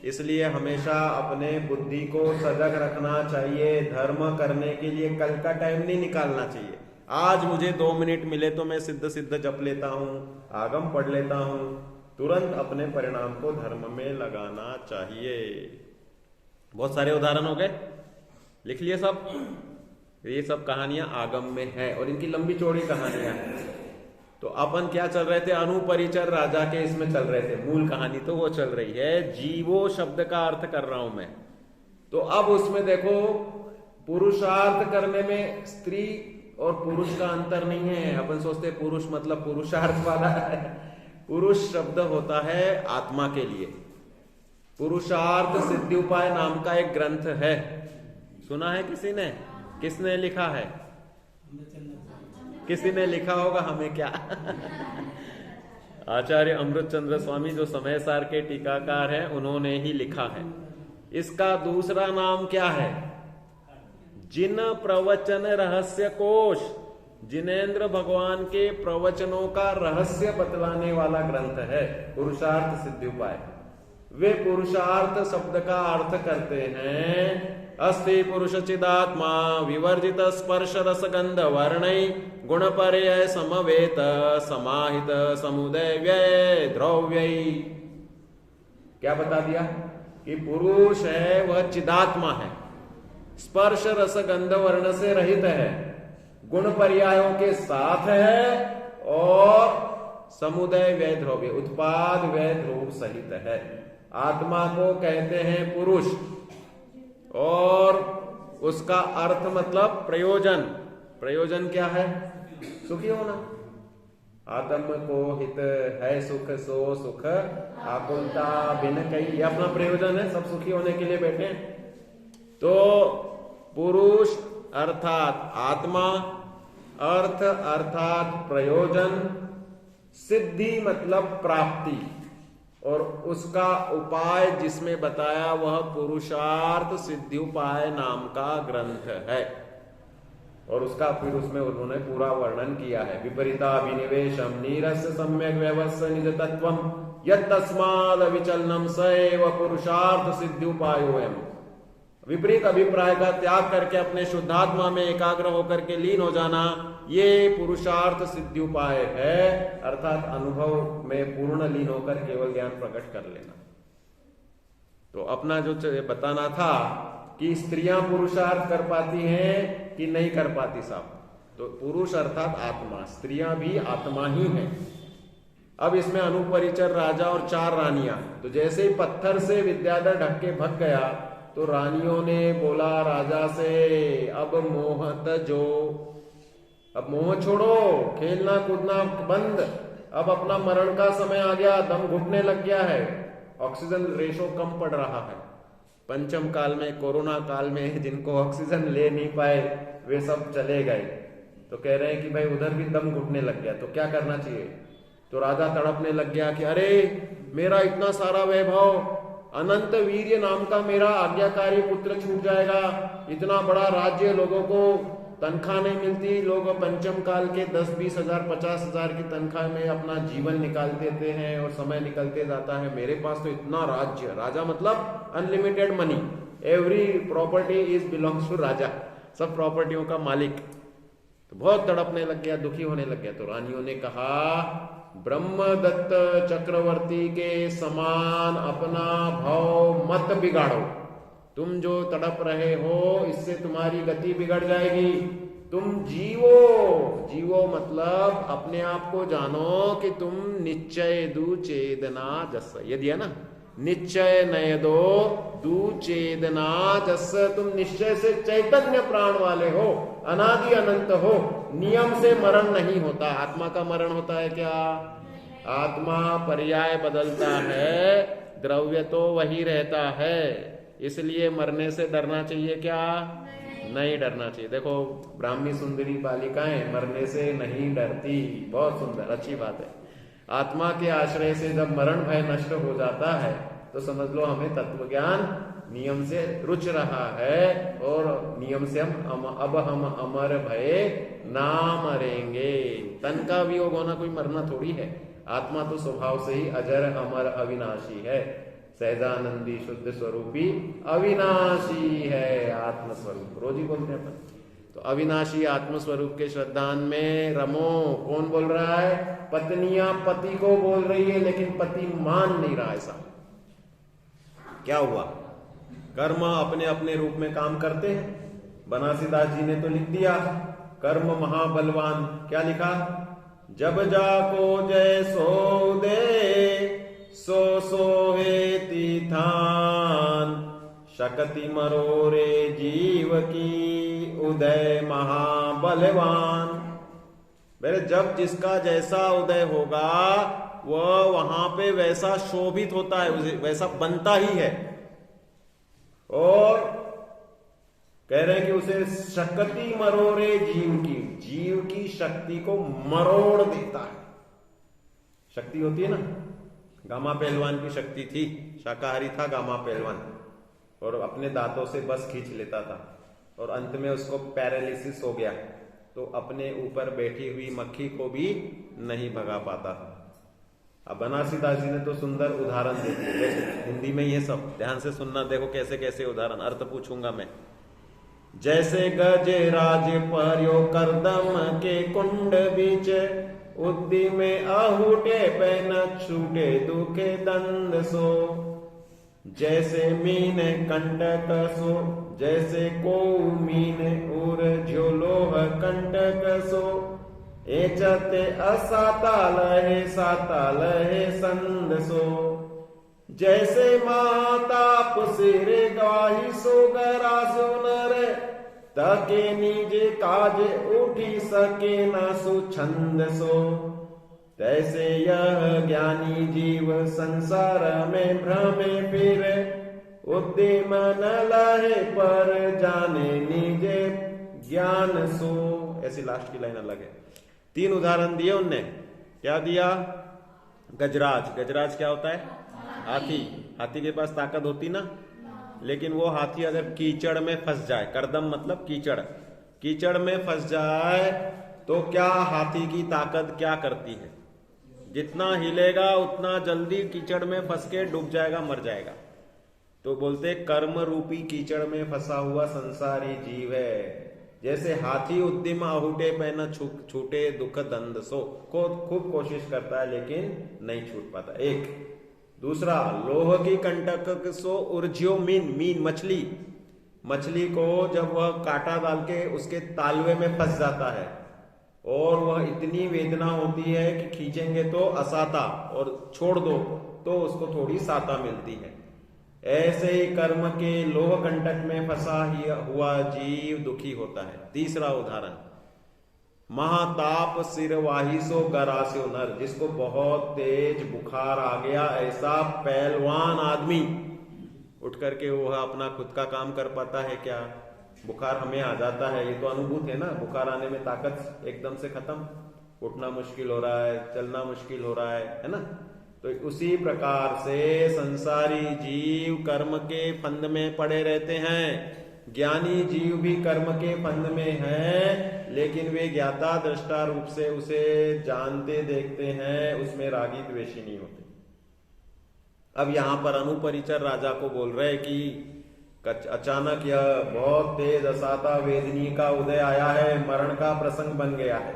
इसलिए हमेशा अपने बुद्धि को सजग रखना चाहिए। धर्म करने के लिए कल का टाइम नहीं निकालना चाहिए। आज मुझे 2 मिनट मिले तो मैं सिद्ध सिद्ध जप लेता हूं, आगम पढ़ लेता हूं, तुरंत अपने परिणाम को धर्म में लगाना चाहिए। बहुत सारे उदाहरण हो गए, लिख लिए सब। ये सब कहानियां आगम में है और इनकी लंबी चौड़ी कहानियां हैं। तो अपन क्या चल रहे थे? अनुपरिचर राजा के इसमें चल रहे थे। मूल कहानी तो वो चल रही है, जीवो शब्द का अर्थ कर रहा हूं मैं। तो अब उसमें देखो, पुरुषार्थ करने में स्त्री और पुरुष का अंतर नहीं है। अपन सोचते पुरुष मतलब पुरुषार्थ वाला है। पुरुष शब्द होता है आत्मा के लिए। पुरुषार्थ सिद्धि उपाय नाम का एक ग्रंथ है, सुना है किसी ने? किसने लिखा है? किसी ने लिखा होगा, हमें क्या। आचार्य अमृतचंद्र स्वामी जो समय सार के टीकाकार हैं, उन्होंने ही लिखा है। इसका दूसरा नाम क्या है? जिन प्रवचन रहस्य कोश। जिनेन्द्र भगवान के प्रवचनों का रहस्य बतलाने वाला ग्रंथ है पुरुषार्थ सिद्धि उपाय। वे पुरुषार्थ शब्द का अर्थ करते हैं अस्ति पुरुष चिदात्मा विवर्जित स्पर्श रस गंध वर्णय गुण पर्याय समवेत समाहित समुदय व्यय द्रव्य। क्या बता दिया कि पुरुष है वह चिदात्मा है, स्पर्श रस गंध वर्ण से रहित है, गुण पर्यायों के साथ है, और समुदय व्यय द्रव्य उत्पाद व्यय ध्रुव सहित है। आत्मा को कहते हैं पुरुष, और उसका अर्थ मतलब प्रयोजन। प्रयोजन क्या है? सुखी होना। आत्म को हित है सुख सो सुख आकुलता बिन कई, अपना प्रयोजन है, सब सुखी होने के लिए बैठे हैं। तो पुरुष अर्थात आत्मा, अर्थ अर्थात प्रयोजन, सिद्धि मतलब प्राप्ति, और उसका उपाय जिसमें बताया वह पुरुषार्थ सिद्धि उपाय नाम का ग्रंथ है। और उसका फिर उसमें उन्होंने पूरा वर्णन किया है। विपरीता अभिनिवेशम नीरस सम्यक व्यवस्थ निज तत्वम यत्तस्माद् विचलनम सैव पुरुषार्थ सिद्धि उपायोयम्। विपरीत अभिप्राय का त्याग करके अपने शुद्धात्मा में एकाग्र होकर के लीन हो जाना, ये पुरुषार्थ सिद्धि उपाय है। अर्थात अनुभव में पूर्ण लीन होकर केवल ज्ञान प्रकट कर लेना। तो अपना जो बताना था कि स्त्रियां पुरुषार्थ कर पाती हैं कि नहीं कर पाती साहब, तो पुरुष अर्थात आत्मा, स्त्रियां भी आत्मा ही हैं। अब इसमें अनुपरिचर राजा और 4 रानियां। तो जैसे ही पत्थर से विद्याधर ढक के भग गया तो रानियों ने बोला राजा से, अब मोह तजो, अब मोह छोड़ो, खेलना कूदना बंद, अब अपना मरण का समय आ गया, दम घुटने लग गया है, ऑक्सीजन रेशो कम पड़ रहा है। पंचम काल में, कोरोना काल में जिनको ऑक्सीजन ले नहीं पाए वे सब चले गए। तो कह रहे हैं कि भाई उधर भी दम घुटने लग गया, तो क्या करना चाहिए? तो राजा तड़पने लग गया कि अरे मेरा इतना सारा वैभव, अनंत वीर्य नाम का मेरा आज्ञाकारी पुत्र छूट जाएगा, इतना बड़ा राज्य, लोगों को तनख्वाह नहीं मिलती, लोग पंचम काल के 10-20 हजार 50 हजार की तनख्वाह में अपना जीवन निकाल देते हैं और समय निकलते जाता है, मेरे पास तो इतना राज्य, राजा मतलब unlimited money, every property is belongs to राजा, सब प्रॉपर्टियों का मालिक। तो बहुत तड़पने लग गया, दुखी होने लग गया। तो रानियों ने कहा ब्रह्मदत्त चक्रवर्ती के समान अपना भाव मत बिगाड़ो, तुम जो तड़प रहे हो इससे तुम्हारी गति बिगड़ जाएगी, तुम जीवो, जीवो मतलब अपने आप को जानो कि तुम निश्चय दु चेदना जस, ये दिया ना, निश्चय नय दु चेदना जस, तुम निश्चय से चैतन्य प्राण वाले हो, अनादि अनंत हो, नियम से मरण नहीं होता। आत्मा का मरण होता है क्या? आत्मा पर्याय बदलता है, द्रव्य तो वही रहता है, इसलिए मरने से डरना चाहिए क्या? नहीं डरना चाहिए। देखो ब्राह्मी सुंदरी बालिकाएं मरने से नहीं डरती, बहुत सुंदर, अच्छी बात है। आत्मा के आश्रय से जब मरण भय नष्ट हो जाता है तो समझ लो हमें तत्व ज्ञान नियम से रुच रहा है, और नियम से हम अब अमर भय ना मरेंगे। तन का वियोग होना कोई मरना थोड़ी है, आत्मा तो स्वभाव से ही अजर अमर अविनाशी है, सहजानंदी शुद्ध स्वरूपी अविनाशी है, आत्म स्वरूप रोज ही बोलते हैं अपन। तो अविनाशी आत्म स्वरूप के श्रद्धान में रमो। कौन बोल रहा है? पत्नियां पति को बोल रही है, लेकिन पति मान नहीं रहा। ऐसा क्या हुआ? कर्म अपने अपने रूप में काम करते हैं। बनारसीदास जी ने तो लिख दिया कर्म महाबलवान। क्या लिखा? जब जाको जय सो दे सो सोहेति थान, शक्ति मरोरे जीव की उदय महाबलवान। मेरे जब जिसका जैसा उदय होगा वह वहां पे वैसा शोभित होता है, वैसा बनता ही है। और कह रहे हैं कि उसे शक्ति मरोरे जीव की शक्ति को मरोड़ देता है। शक्ति होती है ना, गामा पहलवान की शक्ति थी, शाकाहारी था गामा पहलवान, और अपने दांतों से बस खींच लेता था, और अंत में उसको पैरालिसिस हो गया, तो अपने ऊपर बैठी हुई मक्खी को भी नहीं भगा पाता था। अब बनारसीदास जी ने तो सुंदर उदाहरण दे दिए, हिंदी में ये सब ध्यान से सुनना, देखो कैसे कैसे उदाहरण, अर्थ पूछूंगा मैं। जैसे गज राज पर्यो करदम के कुंड बीच, उद्दी में आहूटे पैन छूटे दुखे दंड सो। जैसे मीन कंटक सो, जैसे को मीन उर झोलोह कंटक सो। एचते असाताल है साताल है संद सो। जैसे माताप सिरे गाही सो गरा सुनर, तके निज काज उठी सके न सुछंद सो। तैसे यह ज्ञानी जीव संसार में भ्रमे फिर, उद्यम न लहे पर जाने निज ज्ञान सो। ऐसी लास्ट की लाइन अलग है। 3 उदाहरण दिए उनने। क्या दिया? गजराज। गजराज क्या होता है? हाथी। हाथी के पास ताकत होती ना, लेकिन वो हाथी अगर कीचड़ में फंस जाए, करदम मतलब कीचड़, कीचड़ में फंस जाए तो क्या हाथी की ताकत क्या करती है? जितना हिलेगा उतना जल्दी कीचड़ में फंस के डूब जाएगा, मर जाएगा। तो बोलते कर्म रूपी कीचड़ में फंसा हुआ संसारी जीव है। जैसे हाथी उद्यम आहूटे पे न छूटे दुख दंड सो, खूब कोशिश करता है लेकिन नहीं छूट पाता। एक। दूसरा, लोह की कंटक सो उर्ज्यो मीन मछली। मछली को जब वह कांटा डाल के उसके तालवे में फंस जाता है और वह इतनी वेदना होती है कि खींचेंगे तो असाता और छोड़ दो तो उसको थोड़ी साता मिलती है। ऐसे ही कर्म के लोह कंटक में फंसा हुआ जीव दुखी होता है। तीसरा उदाहरण, महाताप सिरवाही सो गरास्यो नर। जिसको बहुत तेज बुखार आ गया, ऐसा पहलवान आदमी उठ करके वह अपना खुद का काम कर पाता है क्या? बुखार हमें आ जाता है, ये तो अनुभूत है ना, बुखार आने में ताकत एकदम से खत्म। उठना मुश्किल हो रहा है, चलना मुश्किल हो रहा है ना। तो उसी प्रकार से संसारी जीव कर्म के फंद में पड़े रहते हैं। ज्ञानी जीव भी कर्म के फंद में हैं, लेकिन वे ज्ञाता दृष्टा रूप से उसे जानते देखते हैं, उसमें रागी द्वेषी नहीं होते। अब यहां पर अनुपरिचर राजा को बोल रहे कि अचानक यह बहुत तेज असाता वेदनी का उदय आया है, मरण का प्रसंग बन गया है।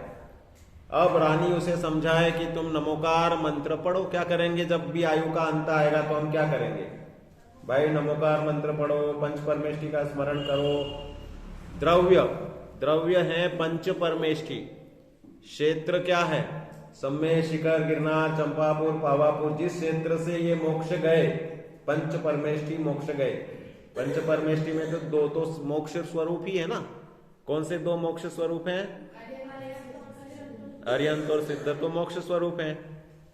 अब रानी उसे समझाए कि तुम नमोकार मंत्र पढ़ो। क्या करेंगे जब भी आयु का अंत आएगा तो हम क्या करेंगे भाई? नमोकार मंत्र पढ़ो, पंच परमेष्टि का स्मरण करो। द्रव्य है पंच परमेष्टि। क्षेत्र क्या है? सम्मेय, शिखर, गिरनार, चंपापुर, पावापुर। जिस क्षेत्र से ये मोक्ष गए, पंच परमेष्टि मोक्ष गए। पंच परमेष्टि में तो दो तो मोक्ष स्वरूप ही है ना। कौन से दो मोक्ष स्वरूप हैं? अरिहंत और सिद्ध तो मोक्ष स्वरूप हैं,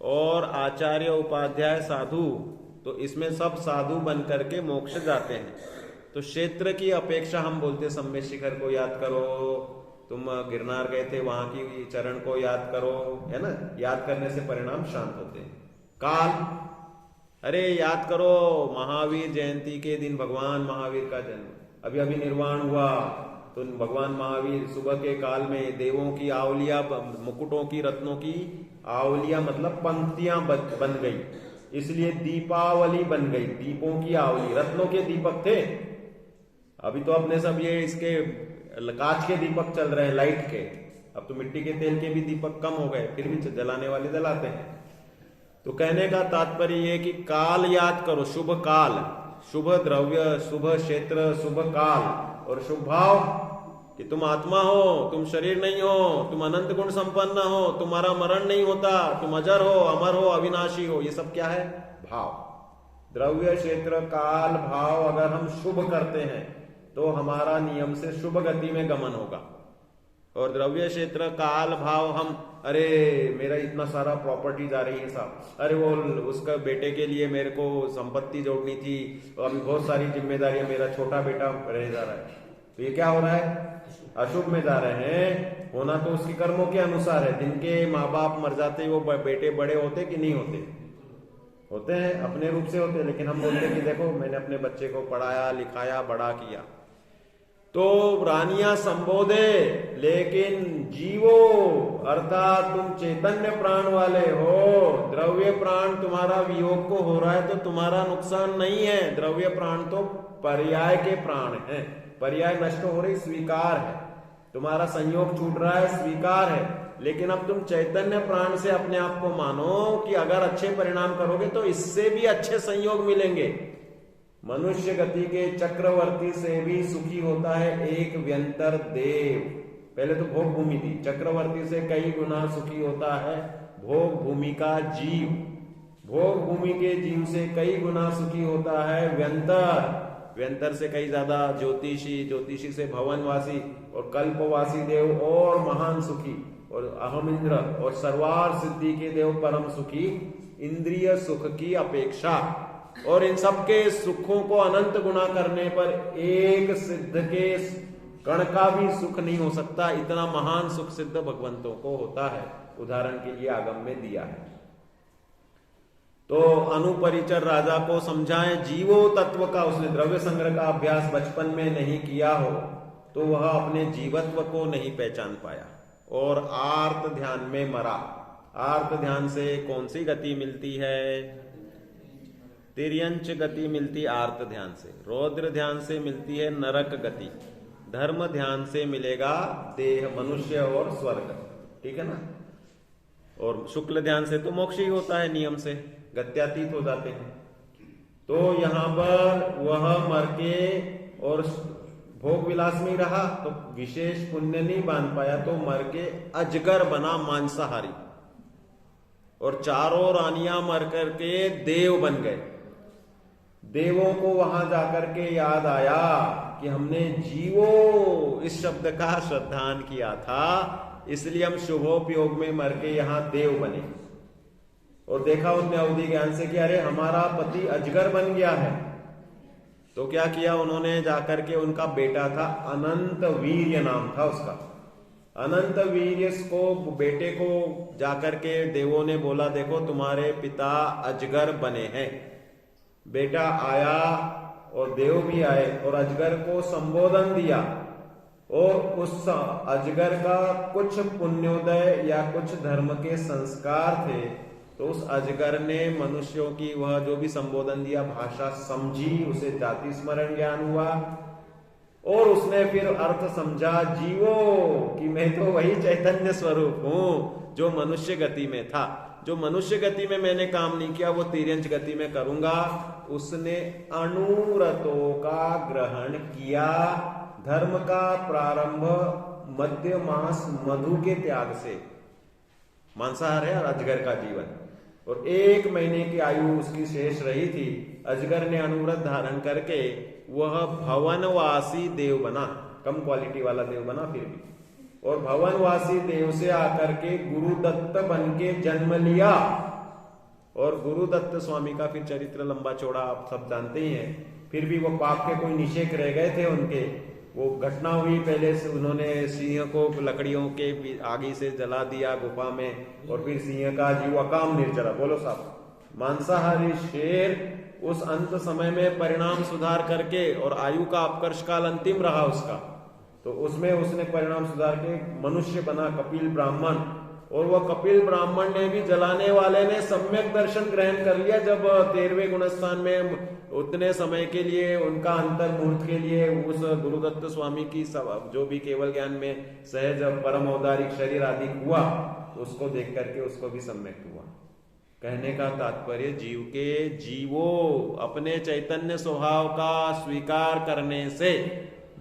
और आचार्य, उपाध्याय, साधु, तो इसमें सब साधु बन करके मोक्ष जाते हैं। तो क्षेत्र की अपेक्षा हम बोलते सम्मेय शिखर को याद करो, तुम गिरनार गए थे वहां की चरण को याद करो, है ना। याद करने से परिणाम शांत होते हैं। काल, अरे याद करो महावीर जयंती के दिन भगवान महावीर का जन्म, अभी अभी निर्वाण हुआ, तो भगवान महावीर सुबह के काल में देवों की आवलिया, मुकुटों की, रत्नों की आवलिया मतलब पंक्तियां बन गई, इसलिए दीपावली बन गई। दीपों की आवली, रत्नों के दीपक थे। अभी तो अपने सब ये इसके कांच के दीपक चल रहे हैं, लाइट के। अब तो मिट्टी के तेल के भी दीपक कम हो गए, फिर भी जलाने वाले जलाते हैं। तो कहने का तात्पर्य ये कि काल याद करो, शुभ काल, शुभ द्रव्य, शुभ क्षेत्र, शुभ काल और शुभ भाव कि तुम आत्मा हो, तुम शरीर नहीं हो, तुम अनंत गुण संपन्न हो, तुम्हारा मरण नहीं होता, तुम अजर हो, अमर हो, अविनाशी हो। ये सब क्या है? भाव। द्रव्य, क्षेत्र, काल, भाव अगर हम शुभ करते हैं तो हमारा नियम से शुभ गति में गमन होगा। और द्रव्य, क्षेत्र, काल, भाव हम, अरे मेरा इतना सारा प्रॉपर्टी जा रही है साहब, अरे वो उसका बेटे के लिए मेरे को संपत्ति जोड़नी थी, और अभी बहुत सारी जिम्मेदारियां, मेरा छोटा बेटा रह जा रहा है, तो ये क्या हो रहा है? अशुभ में जा रहे हैं। होना तो उसकी कर्मों के अनुसार है। जिनके माँ बाप मर जाते वो बेटे बड़े होते कि नहीं होते? होते हैं, अपने रूप से होते। लेकिन हम बोलते कि देखो मैंने अपने बच्चे को पढ़ाया, लिखाया, बड़ा किया। तो रानियां संबोधे, लेकिन जीवो अर्थात तुम चैतन्य प्राण वाले हो। द्रव्य प्राण तुम्हारा वियोग को हो रहा है तो तुम्हारा नुकसान नहीं है। द्रव्य प्राण तो पर्याय के प्राण हैं। पर्याय नष्ट हो रही, स्वीकार है। तुम्हारा संयोग छूट रहा है, स्वीकार है। लेकिन अब तुम चैतन्य प्राण से अपने आप को मानो कि अगर अच्छे परिणाम करोगे तो इससे भी अच्छे संयोग मिलेंगे। मनुष्य गति के चक्रवर्ती से भी सुखी होता है एक व्यंतर देव। पहले तो भोग भूमि थी, चक्रवर्ती से कई गुना सुखी होता है भोग भूमि का जीव। भोग भूमि के जीव से कई गुना सुखी होता है व्यंतर। व्यंतर से कई ज्यादा ज्योतिषी, ज्योतिषी से भवनवासी और कल्पवासी देव और महान सुखी, और अहम इंद्र और सर्वार सिद्धि के देव परम सुखी इंद्रिय सुख की अपेक्षा। और इन सब के सुखों को अनंत गुना करने पर एक सिद्ध के कण का भी सुख नहीं हो सकता। इतना महान सुख सिद्ध भगवंतों को होता है। उदाहरण के लिए आगम में दिया है। तो अनुपरिचर राजा को समझाएं, जीवो तत्व का उसने द्रव्य संग्रह का अभ्यास बचपन में नहीं किया हो तो वह अपने जीवत्व को नहीं पहचान पाया और आर्त ध्यान में मरा। आर्त ध्यान से कौन सी गति मिलती है? तिर्यंच गति मिलती आर्त ध्यान से। रौद्र ध्यान से मिलती है नरक गति। धर्म ध्यान से मिलेगा देह, मनुष्य और स्वर्ग। ठीक है ना। और शुक्ल ध्यान से तो मोक्ष ही होता है, नियम से गत्यातीत हो जाते हैं। तो यहां पर वह मर के और भोग विलास में रहा तो विशेष पुण्य नहीं बांध पाया, तो मर के अजगर बना, मांसाहारी। और चारों रानियां मर करके देव बन गए। देवों को वहां जाकर के याद आया कि हमने जीवो इस शब्द का श्रद्धान किया था, इसलिए हम शुभोपयोग में मर के यहां देव बने। और देखा उसने अवधि ज्ञान से कि अरे हमारा पति अजगर बन गया है। तो क्या किया उन्होंने? जाकर के, उनका बेटा था अनंत वीर्य नाम था उसका। अनंत वीर्य को बेटे को जाकर के देवों ने बोला, देखो तुम्हारे पिता अजगर बने हैं। बेटा आया और देव भी आए और अजगर को संबोधन दिया, और उस अजगर का कुछ पुण्योदय या कुछ धर्म के संस्कार थे, तो उस अजगर ने मनुष्यों की वह जो भी संबोधन दिया भाषा समझी, उसे जाति स्मरण ज्ञान हुआ, और उसने फिर अर्थ समझा जीवो कि मैं तो वही चैतन्य स्वरूप हूं जो मनुष्य गति में था। जो मनुष्य गति में मैंने काम नहीं किया वो तिर्यंच गति में करूंगा। उसने अणुव्रतों का ग्रहण किया। धर्म का प्रारंभ मध्य मास मधु के त्याग से, मांसाहार है अजगर का जीवन, और 1 महीने की आयु उसकी शेष रही थी। अजगर ने अनुव्रत धारण करके वह भवनवासी देव बना, कम क्वालिटी वाला देव बना फिर भी, और भवनवासी देव से आकर के गुरुदत्त बन के जन्म लिया। और गुरुदत्त स्वामी का फिर चरित्र लंबा चौड़ा आप सब जानते ही हैं। फिर भी वो पाप के कोई निषेक रह गए थे उनके। वो घटना हुई, पहले से उन्होंने सिंह को लकड़ियों के आगे से जला दिया गुफा में, और फिर सिंह का जीव अकाम निर्जरा, बोलो साहब, मांसाहारी शेर उस अंत समय में परिणाम सुधार करके, और आयु का अपकर्ष काल अंतिम रहा उसका, तो उसमें उसने परिणाम सुधार के मनुष्य बना, कपिल ब्राह्मण। और वह कपिल ब्राह्मण ने भी जलाने वाले ने सम्यक दर्शन ग्रहण कर लिया। जब 13वें गुणस्थान में उतने समय के लिए उनका अंतर मुहूर्त के लिए उस गुरुदत्त स्वामी की जो भी केवल ज्ञान में सहज परम औदारिक शरीर आदि हुआ, उसको देख करके उसको भी सम्यक हुआ। कहने का तात्पर्य जीव के जीवो अपने चैतन्य स्वभाव का स्वीकार करने से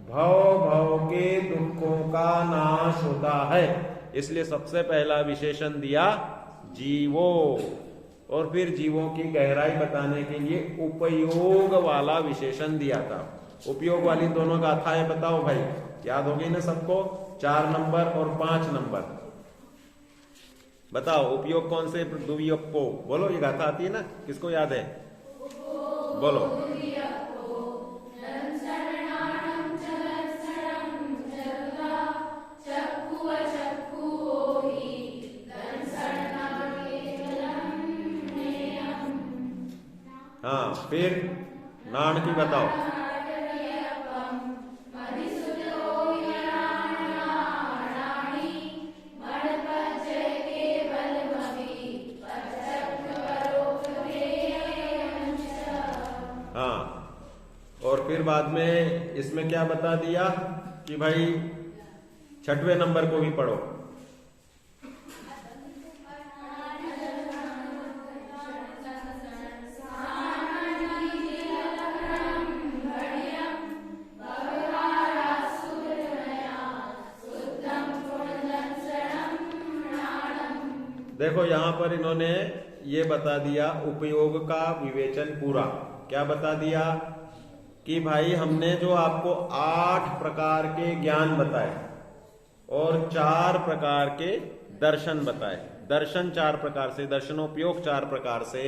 भव के दुखों का नाश होता है। इसलिए सबसे पहला विशेषण दिया जीवो, और फिर जीवों की गहराई बताने के लिए उपयोग वाला विशेषण दिया था। उपयोग वाली दोनों गाथाएं बताओ भाई, याद हो गई ना सबको? 4 नंबर और 5 नंबर बताओ। उपयोग कौन से दुवियोग को बोलो, ये गाथा आती है ना, किसको याद है बोलो? हाँ, फिर नाण की बताओ। हाँ, और फिर बाद में इसमें क्या बता दिया कि भाई 6वें नंबर को भी पढ़ो। देखो यहां पर इन्होंने ये बता दिया उपयोग का विवेचन पूरा। क्या बता दिया कि भाई हमने जो आपको 8 प्रकार के ज्ञान बताए और 4 प्रकार के दर्शन बताए। दर्शन 4 प्रकार से, दर्शनोपयोग 4 प्रकार से,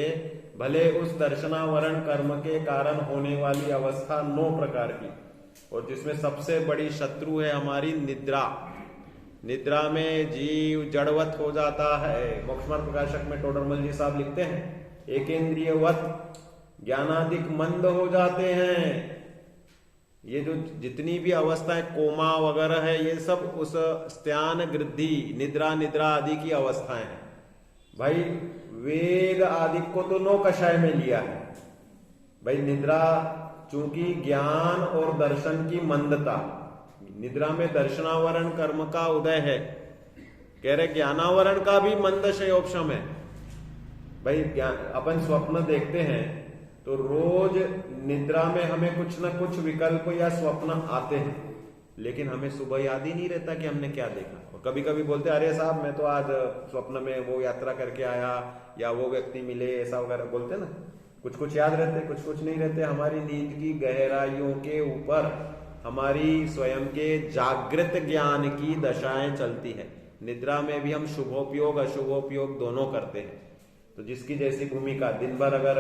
भले उस दर्शनावरण कर्म के कारण होने वाली अवस्था 9 प्रकार की, और जिसमें सबसे बड़ी शत्रु है हमारी निद्रा। निद्रा में जीव जड़वत हो जाता है। मोक्षमार्ग प्रकाशक में टोडरमल जी साहब लिखते हैं, एकेंद्रियवत, ज्ञानाधिक मंद हो जाते हैं। ये जो जितनी भी अवस्थाएं कोमा वगैरह है, ये सब उस स्त्यान गृद्धि निद्रा आदि की अवस्थाएं हैं। भाई वेद आदि को तो 9 कषाय में लिया है। भाई निद्रा चूंकि ज्ञान और दर्शन की मंदता, निद्रा में दर्शनावरण कर्म का उदय है, कह रहे ज्ञानावरण का भी मंद शयोपशम है। भाई अपन स्वप्न देखते हैं तो रोज निद्रा में हमें कुछ ना कुछ विकल्प या स्वप्न आते हैं, लेकिन हमें सुबह याद ही नहीं रहता कि हमने क्या देखा। और कभी कभी बोलते अरे साहब मैं तो आज स्वप्न में वो यात्रा करके आया, या वो व्यक्ति मिले, ऐसा वगैरह बोलते ना। कुछ कुछ याद रहते, कुछ कुछ नहीं रहते। हमारी नींद की गहराइयों के ऊपर हमारी स्वयं के जागृत ज्ञान की दशाएं चलती है। निद्रा में भी हम शुभोपयोग अशुभोपयोग दोनों करते हैं। तो जिसकी जैसी भूमिका, दिन भर अगर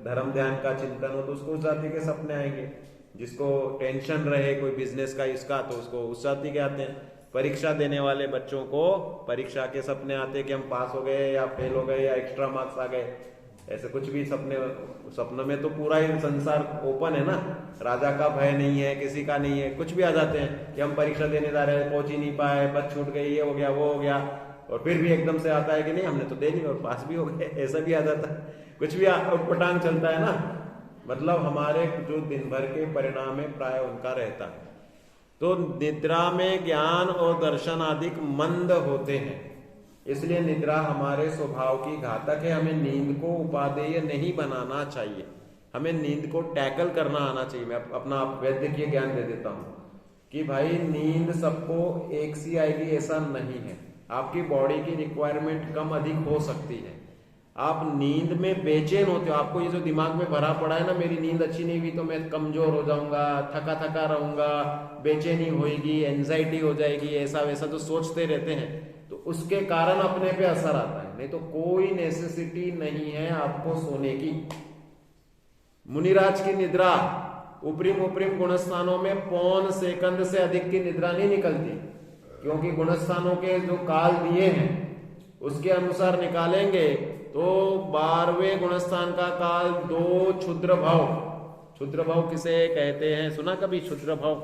धर्म ध्यान का चिंतन हो तो उसको उस जाति के सपने आएंगे। जिसको टेंशन रहे कोई बिजनेस का इसका, तो उसको उस जाति के आते हैं। परीक्षा देने वाले बच्चों को परीक्षा के सपने आते कि हम पास हो गए या फेल हो गए या एक्स्ट्रा मार्क्स आ गए, ऐसे कुछ भी सपनों में तो पूरा ही संसार ओपन है ना, राजा का भय नहीं है, किसी का नहीं है, कुछ भी आ जाते हैं कि हम परीक्षा देने जा रहे हैं, पहुंच ही नहीं पाए, बस छूट गई, ये हो गया वो हो गया, और फिर भी एकदम से आता है कि नहीं हमने तो दे ली और पास भी हो गए, ऐसा भी आ जाता है, कुछ भी उटपटांग चलता है ना। मतलब हमारे जो दिन भर के परिणाम है प्राय उनका रहता है। तो निद्रा में ज्ञान और दर्शन आदि मंद होते हैं, इसलिए निद्रा हमारे स्वभाव की घातक है। हमें नींद को उपादेय नहीं बनाना चाहिए, हमें नींद को टैकल करना आना चाहिए। मैं अपना वैद्यकीय ज्ञान दे देता हूं कि भाई नींद सबको एक सी आएगी ऐसा नहीं है, आपकी बॉडी की रिक्वायरमेंट कम अधिक हो सकती है। आप नींद में बेचैन होते हो, आपको ये जो दिमाग में भरा पड़ा है ना, मेरी नींद अच्छी नहीं हुई तो मैं कमजोर हो जाऊंगा, थका थका रहूंगा, बेचैनी होगी, एंजाइटी हो जाएगी, ऐसा वैसा जो सोचते रहते हैं, तो उसके कारण अपने पे असर आता है। नहीं तो कोई नेसेसिटी नहीं है आपको सोने की। मुनिराज की निद्रा उपरिम उपरिम गुणस्थानों में 0.25 सेकंड से अधिक की निद्रा नहीं निकलती, क्योंकि गुणस्थानों के जो काल दिए हैं उसके अनुसार निकालेंगे तो 12वें गुणस्थान का काल 2 क्षुद्र भाव। क्षुद्र भाव किसे कहते हैं, सुना कभी क्षुद्र भाव?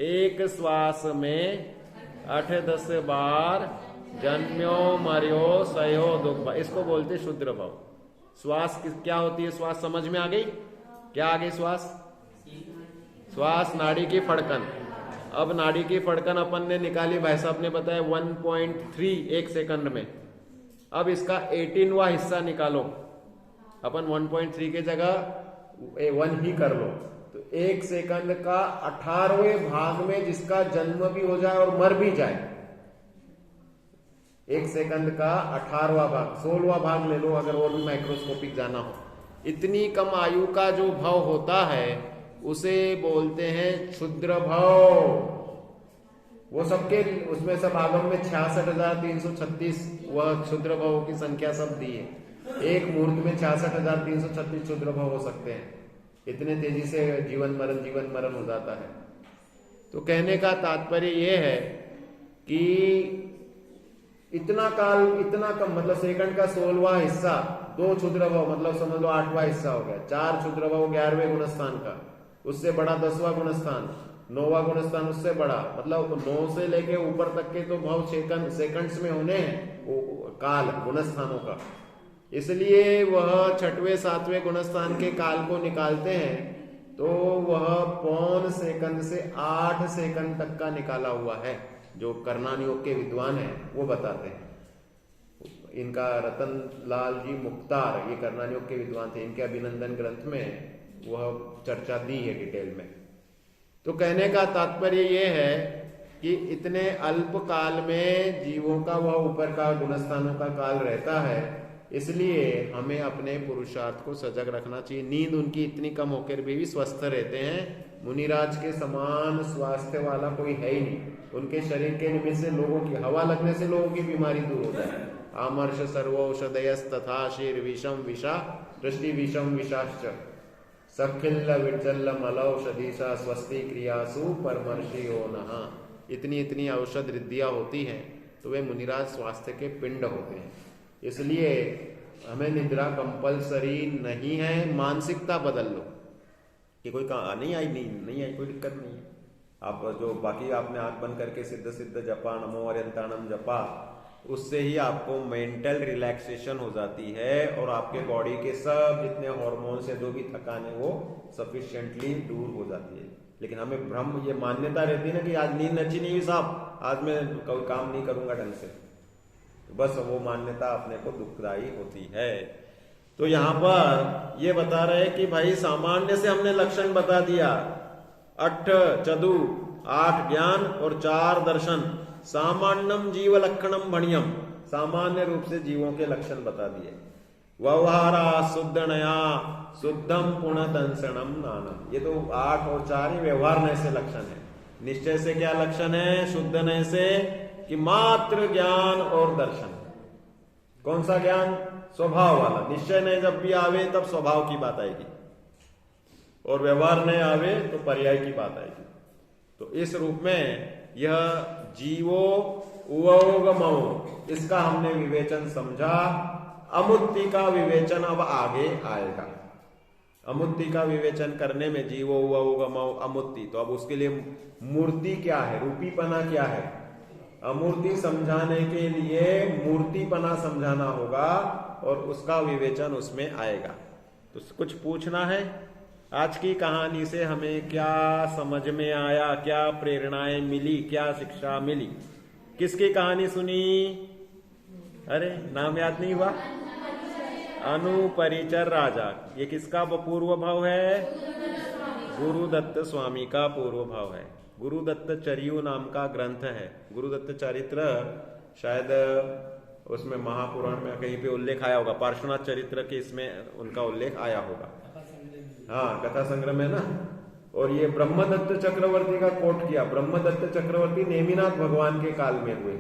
एक श्वास में 8-10 बार जन्म्यो मर्यो सयो दुख, इसको बोलते क्षुद्र भाव। श्वास क्या होती है? श्वास समझ में आ गई? क्या आ गई? श्वास नाड़ी की फड़कन। अब नाड़ी की फड़कन अपन ने निकाली, भाई साहब ने बताया 1.3 एक सेकंड में। अब इसका 18वां हिस्सा निकालो, अपन 1.3 के जगह 1 ही कर लो, तो एक सेकंड का 18वें भाग में जिसका जन्म भी हो जाए और मर भी जाए, एक सेकंड का 18वां भाग, 16वां भाग ले लो अगर और भी माइक्रोस्कोपिक जाना हो, इतनी कम आयु का जो भाव होता है उसे बोलते हैं क्षुद्र भाव। वो सबके उसमें सब आगम में 66,336 वह क्षुद्र भावों की संख्या सब दी है। एक मुहूर्त में 66,336 क्षुद्र भाव हो सकते हैं, इतने तेजी से जीवन मरण हो जाता है। तो कहने का तात्पर्य यह है कि इतना काल, इतना कम, मतलब सेकंड का 16वां हिस्सा 2 क्षुद्र भाव, मतलब समझ लो 8वां हिस्सा हो गया। 4 क्षुद्र भाव 11वें गुणस्थान का, उससे बड़ा 10वां गुणस्थान, 9वां गुणस्थान उससे बड़ा, मतलब 9 से लेके ऊपर तक के तो भाव सेकंड्स में होने हैं काल गुणस्थानों का। इसलिए वह 6वें 7वें गुणस्थान के काल को निकालते हैं तो वह 0.25 सेकंड से 8 सेकंड तक का निकाला हुआ है। जो कर्णान योग के विद्वान हैं वो बताते हैं। इनका रतन लाल जी मुख्तार, ये कर्णान योग के विद्वान थे, इनके अभिनंदन ग्रंथ में वह चर्चा दी है डिटेल में। तो कहने का तात्पर्य यह है कि इतने अल्प काल में जीवों का वह ऊपर का गुणस्थानों का काल रहता है, इसलिए हमें अपने पुरुषार्थ को सजग रखना चाहिए। नींद उनकी इतनी कम होकर भी स्वस्थ रहते हैं। मुनिराज के समान स्वास्थ्य वाला कोई है ही नहीं। उनके शरीर के निमित्त से लोगों की, हवा लगने से लोगों की बीमारी दूर हो जाए। आमर्ष सर्वौषधयस् तथा शीर विषम विषा दृष्टि विषम विषाश्च सखिल्ल विज्जल्ल मलौषधीशा स्वस्ति क्रियासु परमर्षियो नहा। इतनी औषध रिद्धियां होती हैं तो वे मुनिराज स्वास्थ्य के पिंड होते हैं। इसलिए हमें निद्रा कंपलसरी नहीं है। मानसिकता बदल लो कि कोई नहीं आई, नहीं आई, कोई दिक्कत नहीं है। आप जो बाकी आपने आंख बंद करके सिद्ध जपा, नमो अरियंताणम जपा, उससे ही आपको मेंटल रिलैक्सेशन हो जाती है और आपके बॉडी के सब जितने हार्मोन्स है, जो भी थकान है, वो सफिशिएंटली दूर हो जाती है। लेकिन हमें भ्रम, ये मान्यता रहती है ना कि आज नींद अच्छी नहीं हुई साहब, आज मैं कोई काम नहीं करूंगा ढंग से, तो बस वो मान्यता अपने को दुखदायी होती है। तो यहां पर ये बता रहे कि भाई सामान्य से हमने लक्षण बता दिया, 8 चतु, 8 ज्ञान और 4 दर्शन। सामान्यम जीव लक्षणम भणियम, सामान्य रूप से जीवों के लक्षण बता दिए। व्यवहारा शुद्ध नया शुद्धम पुनः दंसनम नानम, ये तो 8 और 4 ही व्यवहार नय से लक्षण है। निश्चय से क्या लक्षण है? शुद्ध नय से कि मात्र ज्ञान और दर्शन। कौन सा ज्ञान? स्वभाव वाला। निश्चय नय जब भी आवे तब स्वभाव की बात आएगी, और व्यवहार नय आवे तो पर्याय की बात आएगी। तो इस रूप में यह जीवो उवोगमो, इसका हमने विवेचन समझा। अमुत्ति का विवेचन अब आगे आएगा। अमुत्ति का विवेचन करने में जीवो उवोगमो अमुत्ति, तो अब उसके लिए मूर्ति क्या है, रूपीपना क्या है, अमूर्ति समझाने के लिए मूर्तिपना समझाना होगा और उसका विवेचन उसमें आएगा। तो कुछ पूछना है? आज की कहानी से हमें क्या समझ में आया, क्या प्रेरणाएं मिली, क्या शिक्षा मिली? किसकी कहानी सुनी? अरे नाम याद नहीं हुआ? अनुपरिचर राजा। ये किसका पूर्व भाव है? गुरुदत्त स्वामी का पूर्व भाव है। गुरुदत्त चरियु नाम का ग्रंथ है। गुरुदत्त चरित्र शायद उसमें महापुराण में कहीं पे उल्लेख आया होगा, पार्श्वनाथ चरित्र के इसमें उनका उल्लेख आया होगा। हाँ, कथा संग्रह में ना। और ये ब्रह्मदत्त चक्रवर्ती का कोट किया। ब्रह्मदत्त चक्रवर्ती नेमिनाथ भगवान के काल में हुए,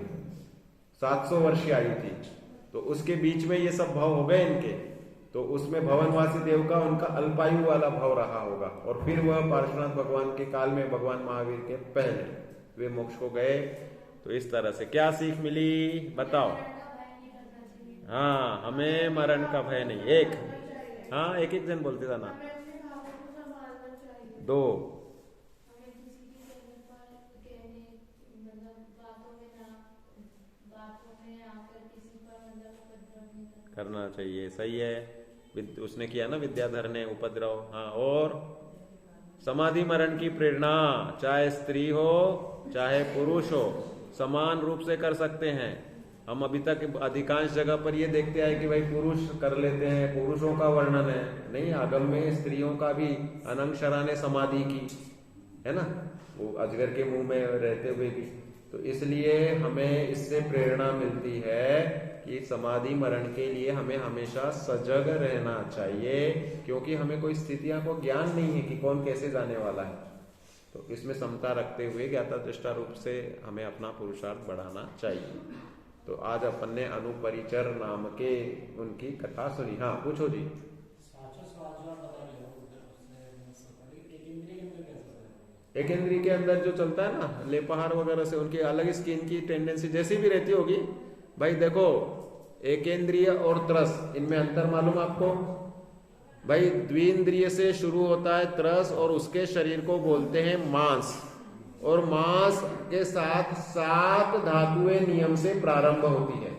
700 वर्ष की आयु थी। तो उसके बीच में ये सब भाव हो गए इनके। तो उसमें भवनवासी देव का उनका अल्पायु वाला भाव रहा होगा। और फिर वह पार्श्वनाथ भगवान के काल में, भगवान महावीर के पहले वे मोक्ष को गए। तो इस तरह से क्या सीख मिली बताओ? हाँ, हमें मरण का भय नहीं। एक, हाँ, एक एक जन बोलते था ना। 2, करना चाहिए। सही है, उसने किया ना विद्याधर ने, उपद्रव। हाँ, और समाधि मरण की प्रेरणा चाहे स्त्री हो चाहे पुरुष हो, समान रूप से कर सकते हैं। हम अभी तक अधिकांश जगह पर ये देखते आए कि भाई पुरुष कर लेते हैं, पुरुषों का वर्णन है। नहीं, आगम में स्त्रियों का भी अनंगशरा ने समाधि की है ना, वो अजगर के मुंह में रहते हुए भी। तो इसलिए हमें इससे प्रेरणा मिलती है कि समाधि मरण के लिए हमें हमेशा सजग रहना चाहिए, क्योंकि हमें कोई स्थितियां को ज्ञान नहीं है कि कौन कैसे जाने वाला है। तो इसमें समता रखते हुए ज्ञाता दृष्टा रूप से हमें अपना पुरुषार्थ बढ़ाना चाहिए। तो आज अपन ने अनुपरिचर नाम के उनकी कथा सुनी। हाँ, पूछो जी। एक इंद्री के अंदर जो चलता है ना, लेपहार वगैरह से, उनकी अलग स्किन की टेंडेंसी जैसी भी रहती होगी। भाई देखो, एकेंद्रिय और त्रस, इनमें अंतर मालूम आपको? भाई द्विंद्रिय से शुरू होता है त्रस, और उसके शरीर को बोलते हैं मांस। और मांस के साथ 7 धातुएं नियम से प्रारंभ होती है।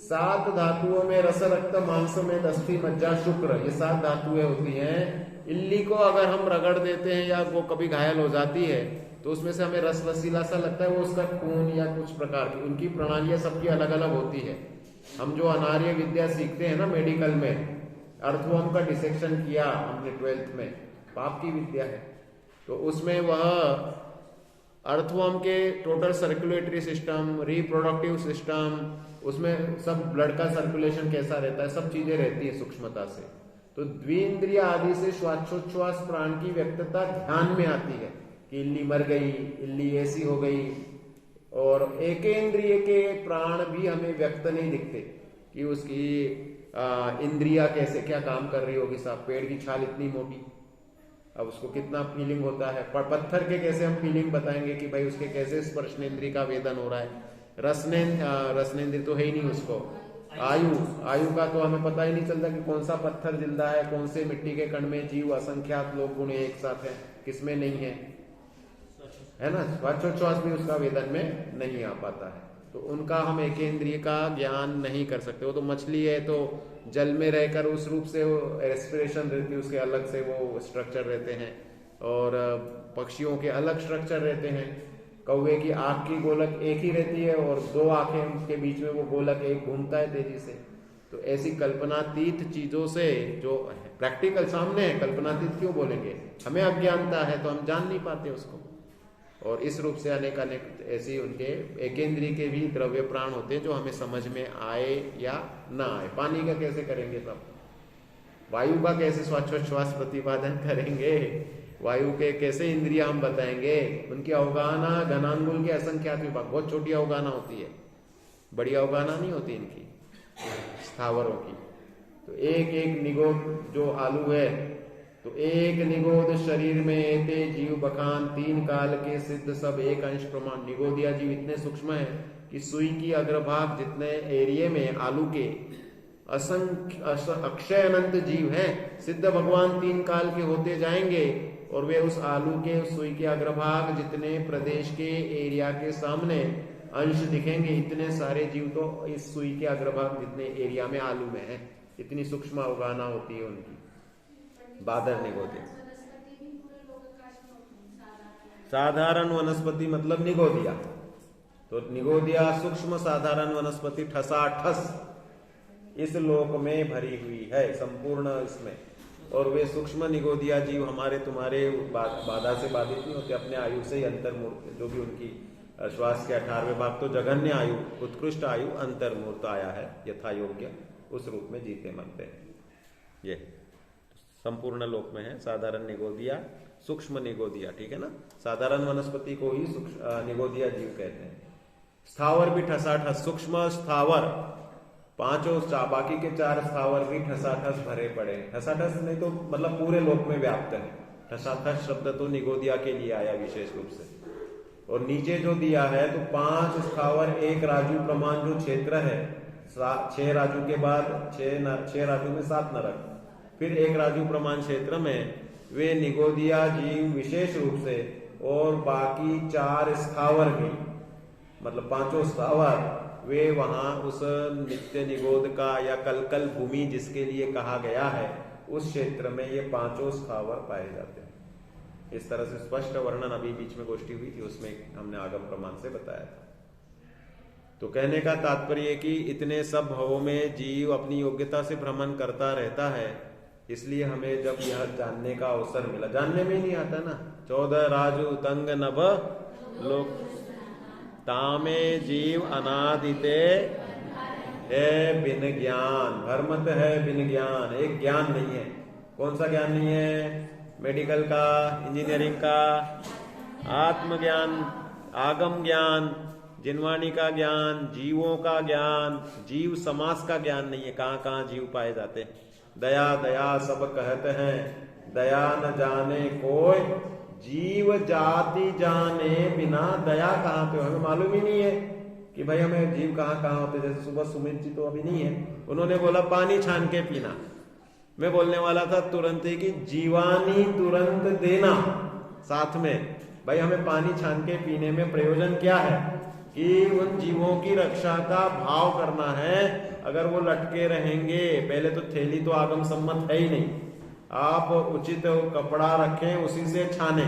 7 धातुओं में रस, रक्त, मांस में अस्थि, मज्जा, शुक्र, ये 7 धातुएं होती हैं। इल्ली को अगर हम रगड़ देते हैं या वो कभी घायल हो जाती है तो उसमें से हमें रस रसीला सा लगता है, वो उसका खून या कुछ प्रकार की, उनकी प्रणालियां सबकी अलग अलग होती है। हम जो अनार्य विद्या सीखते हैं ना मेडिकल में, अर्थवर्म का डिसेक्शन किया हमने 12th में, पाप की विद्या है। तो उसमें वह अर्थवर्म के total circulatory system, reproductive system, उसमें सब ब्लड का सर्कुलेशन कैसा रहता है, सब चीजें रहती है सूक्ष्मता से। तो द्विंद्रिय आदि से श्वासोच्छ्वास प्राण की व्यक्तता ध्यान में आती है कि इल्ली मर गई, इल्ली ऐसी हो गई। और एकेंद्रिय के प्राण भी हमें व्यक्त नहीं दिखते कि उसकी इंद्रिया कैसे क्या काम कर रही होगी। साहब, पेड़ की छाल इतनी मोटी, अब उसको कितना फीलिंग होता है। पत्थर के कैसे हम फीलिंग बताएंगे कि भाई उसके कैसे स्पर्शनेन्द्रिय का वेदन हो रहा है। रसनेन्द्रिय तो है ही नहीं उसको। आयु का तो हमें पता ही नहीं चलता कि कौन सा पत्थर जिंदा है, कौन से मिट्टी के कण में जीव असंख्यात लोग गुण एक साथ है, किसमें नहीं है ना। श्वासोच्छ्वास भी उसका वेदन में नहीं आ पाता है। तो उनका हम एकेंद्रिय का ज्ञान नहीं कर सकते। वो तो मछली है तो जल में रहकर उस रूप से रेस्पिरेशन रहती है, उसके अलग से वो स्ट्रक्चर रहते हैं। और पक्षियों के अलग स्ट्रक्चर रहते हैं। कौवे की आंख की गोलक एक ही रहती है और 2 आंखें के बीच में वो गोलक एक घूमता है तेजी से। तो ऐसी कल्पनातीत चीजों से जो प्रैक्टिकल सामने है, कल्पनातीत क्यों बोलेंगे? हमें अज्ञानता है तो हम जान नहीं पाते उसको। और इस रूप से अनेक ऐसी उनके एकेंद्रीय के भी द्रव्य प्राण होते हैं जो हमें समझ में आए या ना आए। पानी का कैसे करेंगे तब? वायु का कैसे श्वासोच्छ्वास प्रतिपादन करेंगे? वायु के कैसे इंद्रिया हम बताएंगे? उनकी अवगाहना घनांगुल के असंख्यात विभाग, बहुत छोटी अवगाहना होती है, बड़ी अवगाहना नहीं होती इनकी स्थावरों की। तो एक एक निगोट जो आलू है तो एक निगोद शरीर में एते जीव बखान, 3 काल के सिद्ध सब एक अंश प्रमाण। निगोदिया जीव इतने सूक्ष्म है कि सुई की अग्रभाग जितने एरिए में आलू के असंख्य अक्षय अनंत जीव हैं, सिद्ध भगवान 3 काल के होते जाएंगे और वे उस आलू के उस सुई के अग्रभाग जितने प्रदेश के एरिया के सामने अंश दिखेंगे, इतने सारे जीव तो इस सुई के अग्रभाग जितने एरिया में आलू में है, इतनी सूक्ष्म अवगाहना होती है उनकी। बादर निगोदिया साधारण वनस्पति मतलब निगोदिया, तो निगोदिया सूक्ष्म साधारण वनस्पति ठसाठस इस लोक में भरी हुई है संपूर्ण इसमें। और वे सूक्ष्म निगोदिया जीव हमारे तुम्हारे बाधा से बाधित नहीं होते, अपने आयु से ही अंतर्मूर्त, जो भी उनकी श्वास के 18वें भाग तो जघन्य आयु, उत्कृष्ट आयु अंतर्मूर्त आया है यथा योग्य, उस रूप में जीते मरते हैं। ये संपूर्ण लोक में है साधारण निगोदिया, सूक्ष्म निगोदिया, ठीक है ना। साधारण वनस्पति को ही निगोदिया जीव कहते हैं। स्थावर भी ठसाठस, सूक्ष्म स्थावर पांचों, बाकी के 4 स्थावर भी ठसाठस भरे पड़े। ठसाठस नहीं तो मतलब पूरे लोक में व्याप्त है। ठसाठस शब्द तो निगोदिया के लिए आया विशेष रूप से। और नीचे जो दिया है तो 5 स्थावर, 1 राजू प्रमाण जो क्षेत्र है, 6 राजू के बाद 6 राजू में 7 नरक, फिर 1 राजू प्रमाण क्षेत्र में वे निगोदिया जीव विशेष रूप से, और बाकी 4 स्थावर भी मतलब 5 स्थावर वे वहां उस नित्य निगोद का या कलकल भूमि जिसके लिए कहा गया है उस क्षेत्र में ये 5 स्थावर पाए जाते हैं। इस तरह से स्पष्ट वर्णन अभी बीच में गोष्ठी हुई थी, उसमें हमने आगम प्रमाण से बताया था। तो कहने का तात्पर्य कि इतने सब भवों में जीव अपनी योग्यता से भ्रमण करता रहता है, इसलिए हमें जब यह जानने का अवसर मिला, जानने में नहीं आता ना, 14 राजू तंग नभ लोक तामे जीव अनादिते है बिन ज्ञान, भ्रमत है बिन ज्ञान, एक ज्ञान नहीं है। कौन सा ज्ञान नहीं है? मेडिकल का, इंजीनियरिंग का, आत्मज्ञान, आगम ज्ञान, जिनवाणी का ज्ञान, जीवों का ज्ञान, जीव समास का ज्ञान नहीं है। कहाँ कहाँ जीव पाए जाते हैं। दया दया सब कहते हैं, दया न जाने कोई, जीव जाति जाने बिना दया कहाँ पे, हमें मालूम ही नहीं है कि भाई हमें जीव कहाँ कहाँ होते। जैसे सुबह सुमित जी तो अभी नहीं है, उन्होंने बोला पानी छान के पीना, मैं बोलने वाला था तुरंत ही कि जीवानी तुरंत देना साथ में। भाई हमें पानी छान के पीने में प्रयोजन क्या है कि उन जीवों की रक्षा का भाव करना है। अगर वो लटके रहेंगे, पहले तो थैली तो आगम सम्मत है ही नहीं, आप उचित कपड़ा रखें उसी से छाने,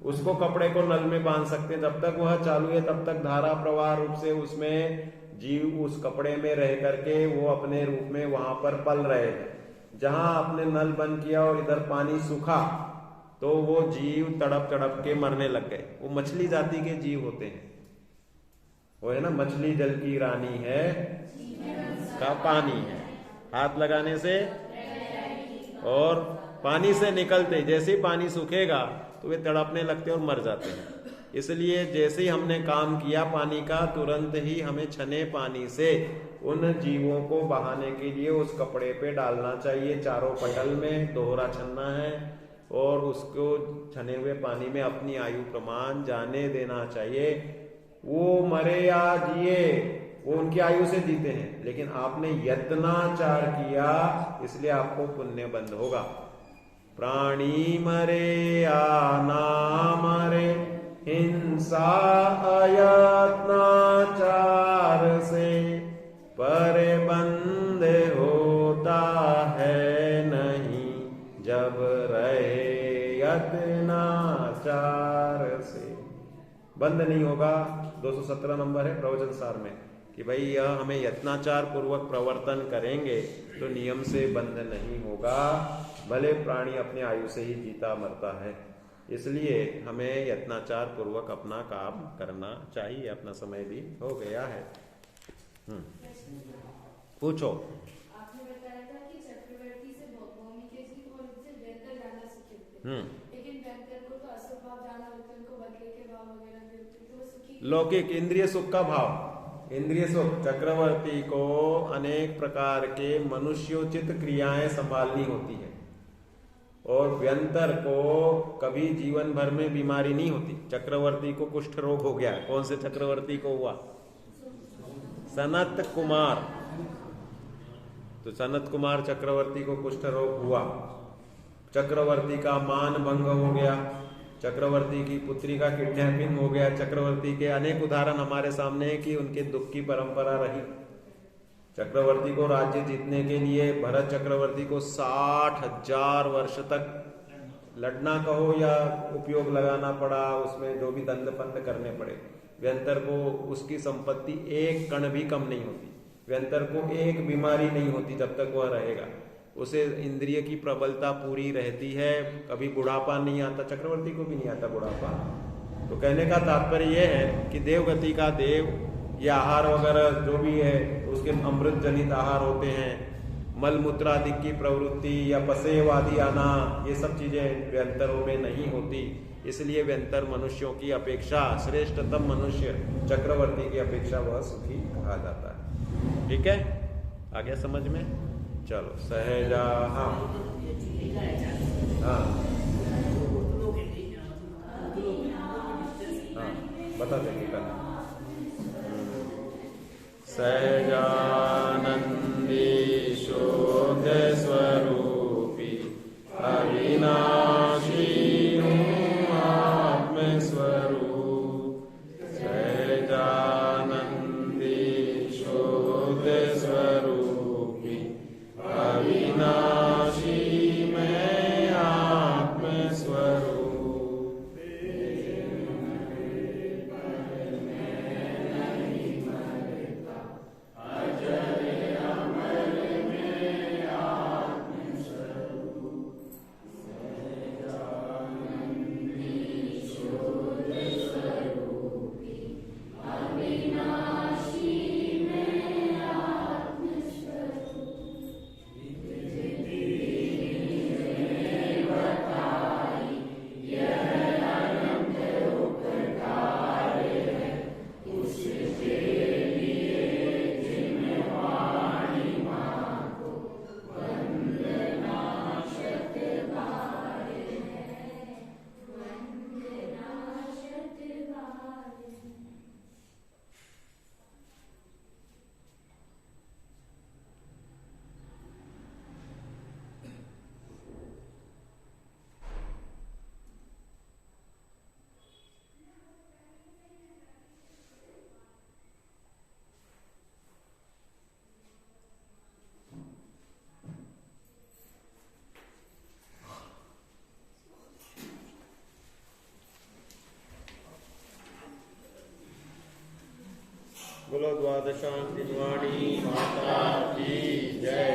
उसको कपड़े को नल में बांध सकते हैं, जब तक वह चालू है तब तक धारा प्रवाह रूप से उसमें जीव उस कपड़े में रह करके वो अपने रूप में वहां पर पल रहे हैं। जहां आपने नल बंद किया और इधर पानी सूखा तो वो जीव तड़प तड़प के मरने लग गए। वो मछली जाति के जीव होते हैं, वो है ना, मछली जल की रानी है का पानी है, हाथ लगाने से और पानी से निकलते जैसे ही पानी सूखेगा तो वे तड़पने लगते और मर जाते हैं। इसलिए जैसे ही हमने काम किया पानी का, तुरंत ही हमें छने पानी से उन जीवों को बहाने के लिए उस कपड़े पे डालना चाहिए। चारों पटल में दोहरा छन्ना है और उसको छने हुए पानी में अपनी आयु प्रमाण जाने देना चाहिए। वो मरे या जिए, वो उनकी आयु से जीते हैं, लेकिन आपने यत्नाचार किया इसलिए आपको पुण्य बंद होगा। प्राणी मरे या ना मरे, हिंसा अयत्नाचार से परे बंद होता है नहीं, जब रहे यत्नाचार से। बंद नहीं होगा। 217 नंबर है प्रवचन सार में कि भाई यह हमें यत्नाचार पूर्वक प्रवर्तन करेंगे तो नियम से बंद नहीं होगा, भले प्राणी अपने आयु से ही जीता मरता है। इसलिए हमें यत्नाचार पूर्वक अपना काम करना चाहिए। अपना समय भी हो गया है। पूछो। आपने बताया था कि चक्रवर्ती से भौमी के जीव और इनसे बेहतर जाना सीखे थे, लेकिन बेहतर को तो असुख भाव जाना होते, उनको बदले के भाव वगैरह देते, तो वो सुखी लौकिक इंद्रिय सुख का भाव, इंद्रिय सुख। चक्रवर्ती को अनेक प्रकार के मनुष्योचित क्रियाएं संभालनी होती है और व्यंतर को कभी जीवन भर में बीमारी नहीं होती। चक्रवर्ती को कुष्ठ रोग हो गया। कौन से चक्रवर्ती को हुआ? सनत कुमार। तो सनत कुमार चक्रवर्ती को कुष्ठ रोग हुआ, चक्रवर्ती का मान भंग हो गया, चक्रवर्ती की पुत्री का किडनैपिंग हो गया। चक्रवर्ती के अनेक उदाहरण हमारे सामने है कि उनके दुख की परंपरा रही। चक्रवर्ती को राज्य जीतने के लिए भरत चक्रवर्ती को 60,000 वर्ष तक लड़ना कहो या उपयोग लगाना पड़ा, उसमें जो भी दंड फंड करने पड़े। व्यंतर को उसकी संपत्ति एक कण भी कम नहीं होती, व्यंतर को एक बीमारी नहीं होती जब तक वह रहेगा। उसे इंद्रिय की प्रबलता पूरी रहती है, कभी बुढ़ापा नहीं आता। चक्रवर्ती को भी नहीं आता बुढ़ापा। तो कहने का तात्पर्य यह है कि देवगति का देव या आहार वगैरह जो भी है उसके अमृत जनित आहार होते हैं, मलमूत्र आदि की प्रवृत्ति या पसेवादी आना, ये सब चीजें व्यंतरों में नहीं होती। इसलिए व्यंतर मनुष्यों की अपेक्षा, श्रेष्ठतम मनुष्य चक्रवर्ती की अपेक्षा वह सुखी कहा जाता है। ठीक है, आ गया समझ में? चलो सहजा। हाँ हाँ हाँ बता देंगे कल। सहजानंदी शोध स्वरूपी अविनाशी आत्मस्वरूप। सहजानंदी शोध स्वरूपी अविनाशी में आत्मस्वरूप। बोलो द्वादशांतिवाणी माता की जय।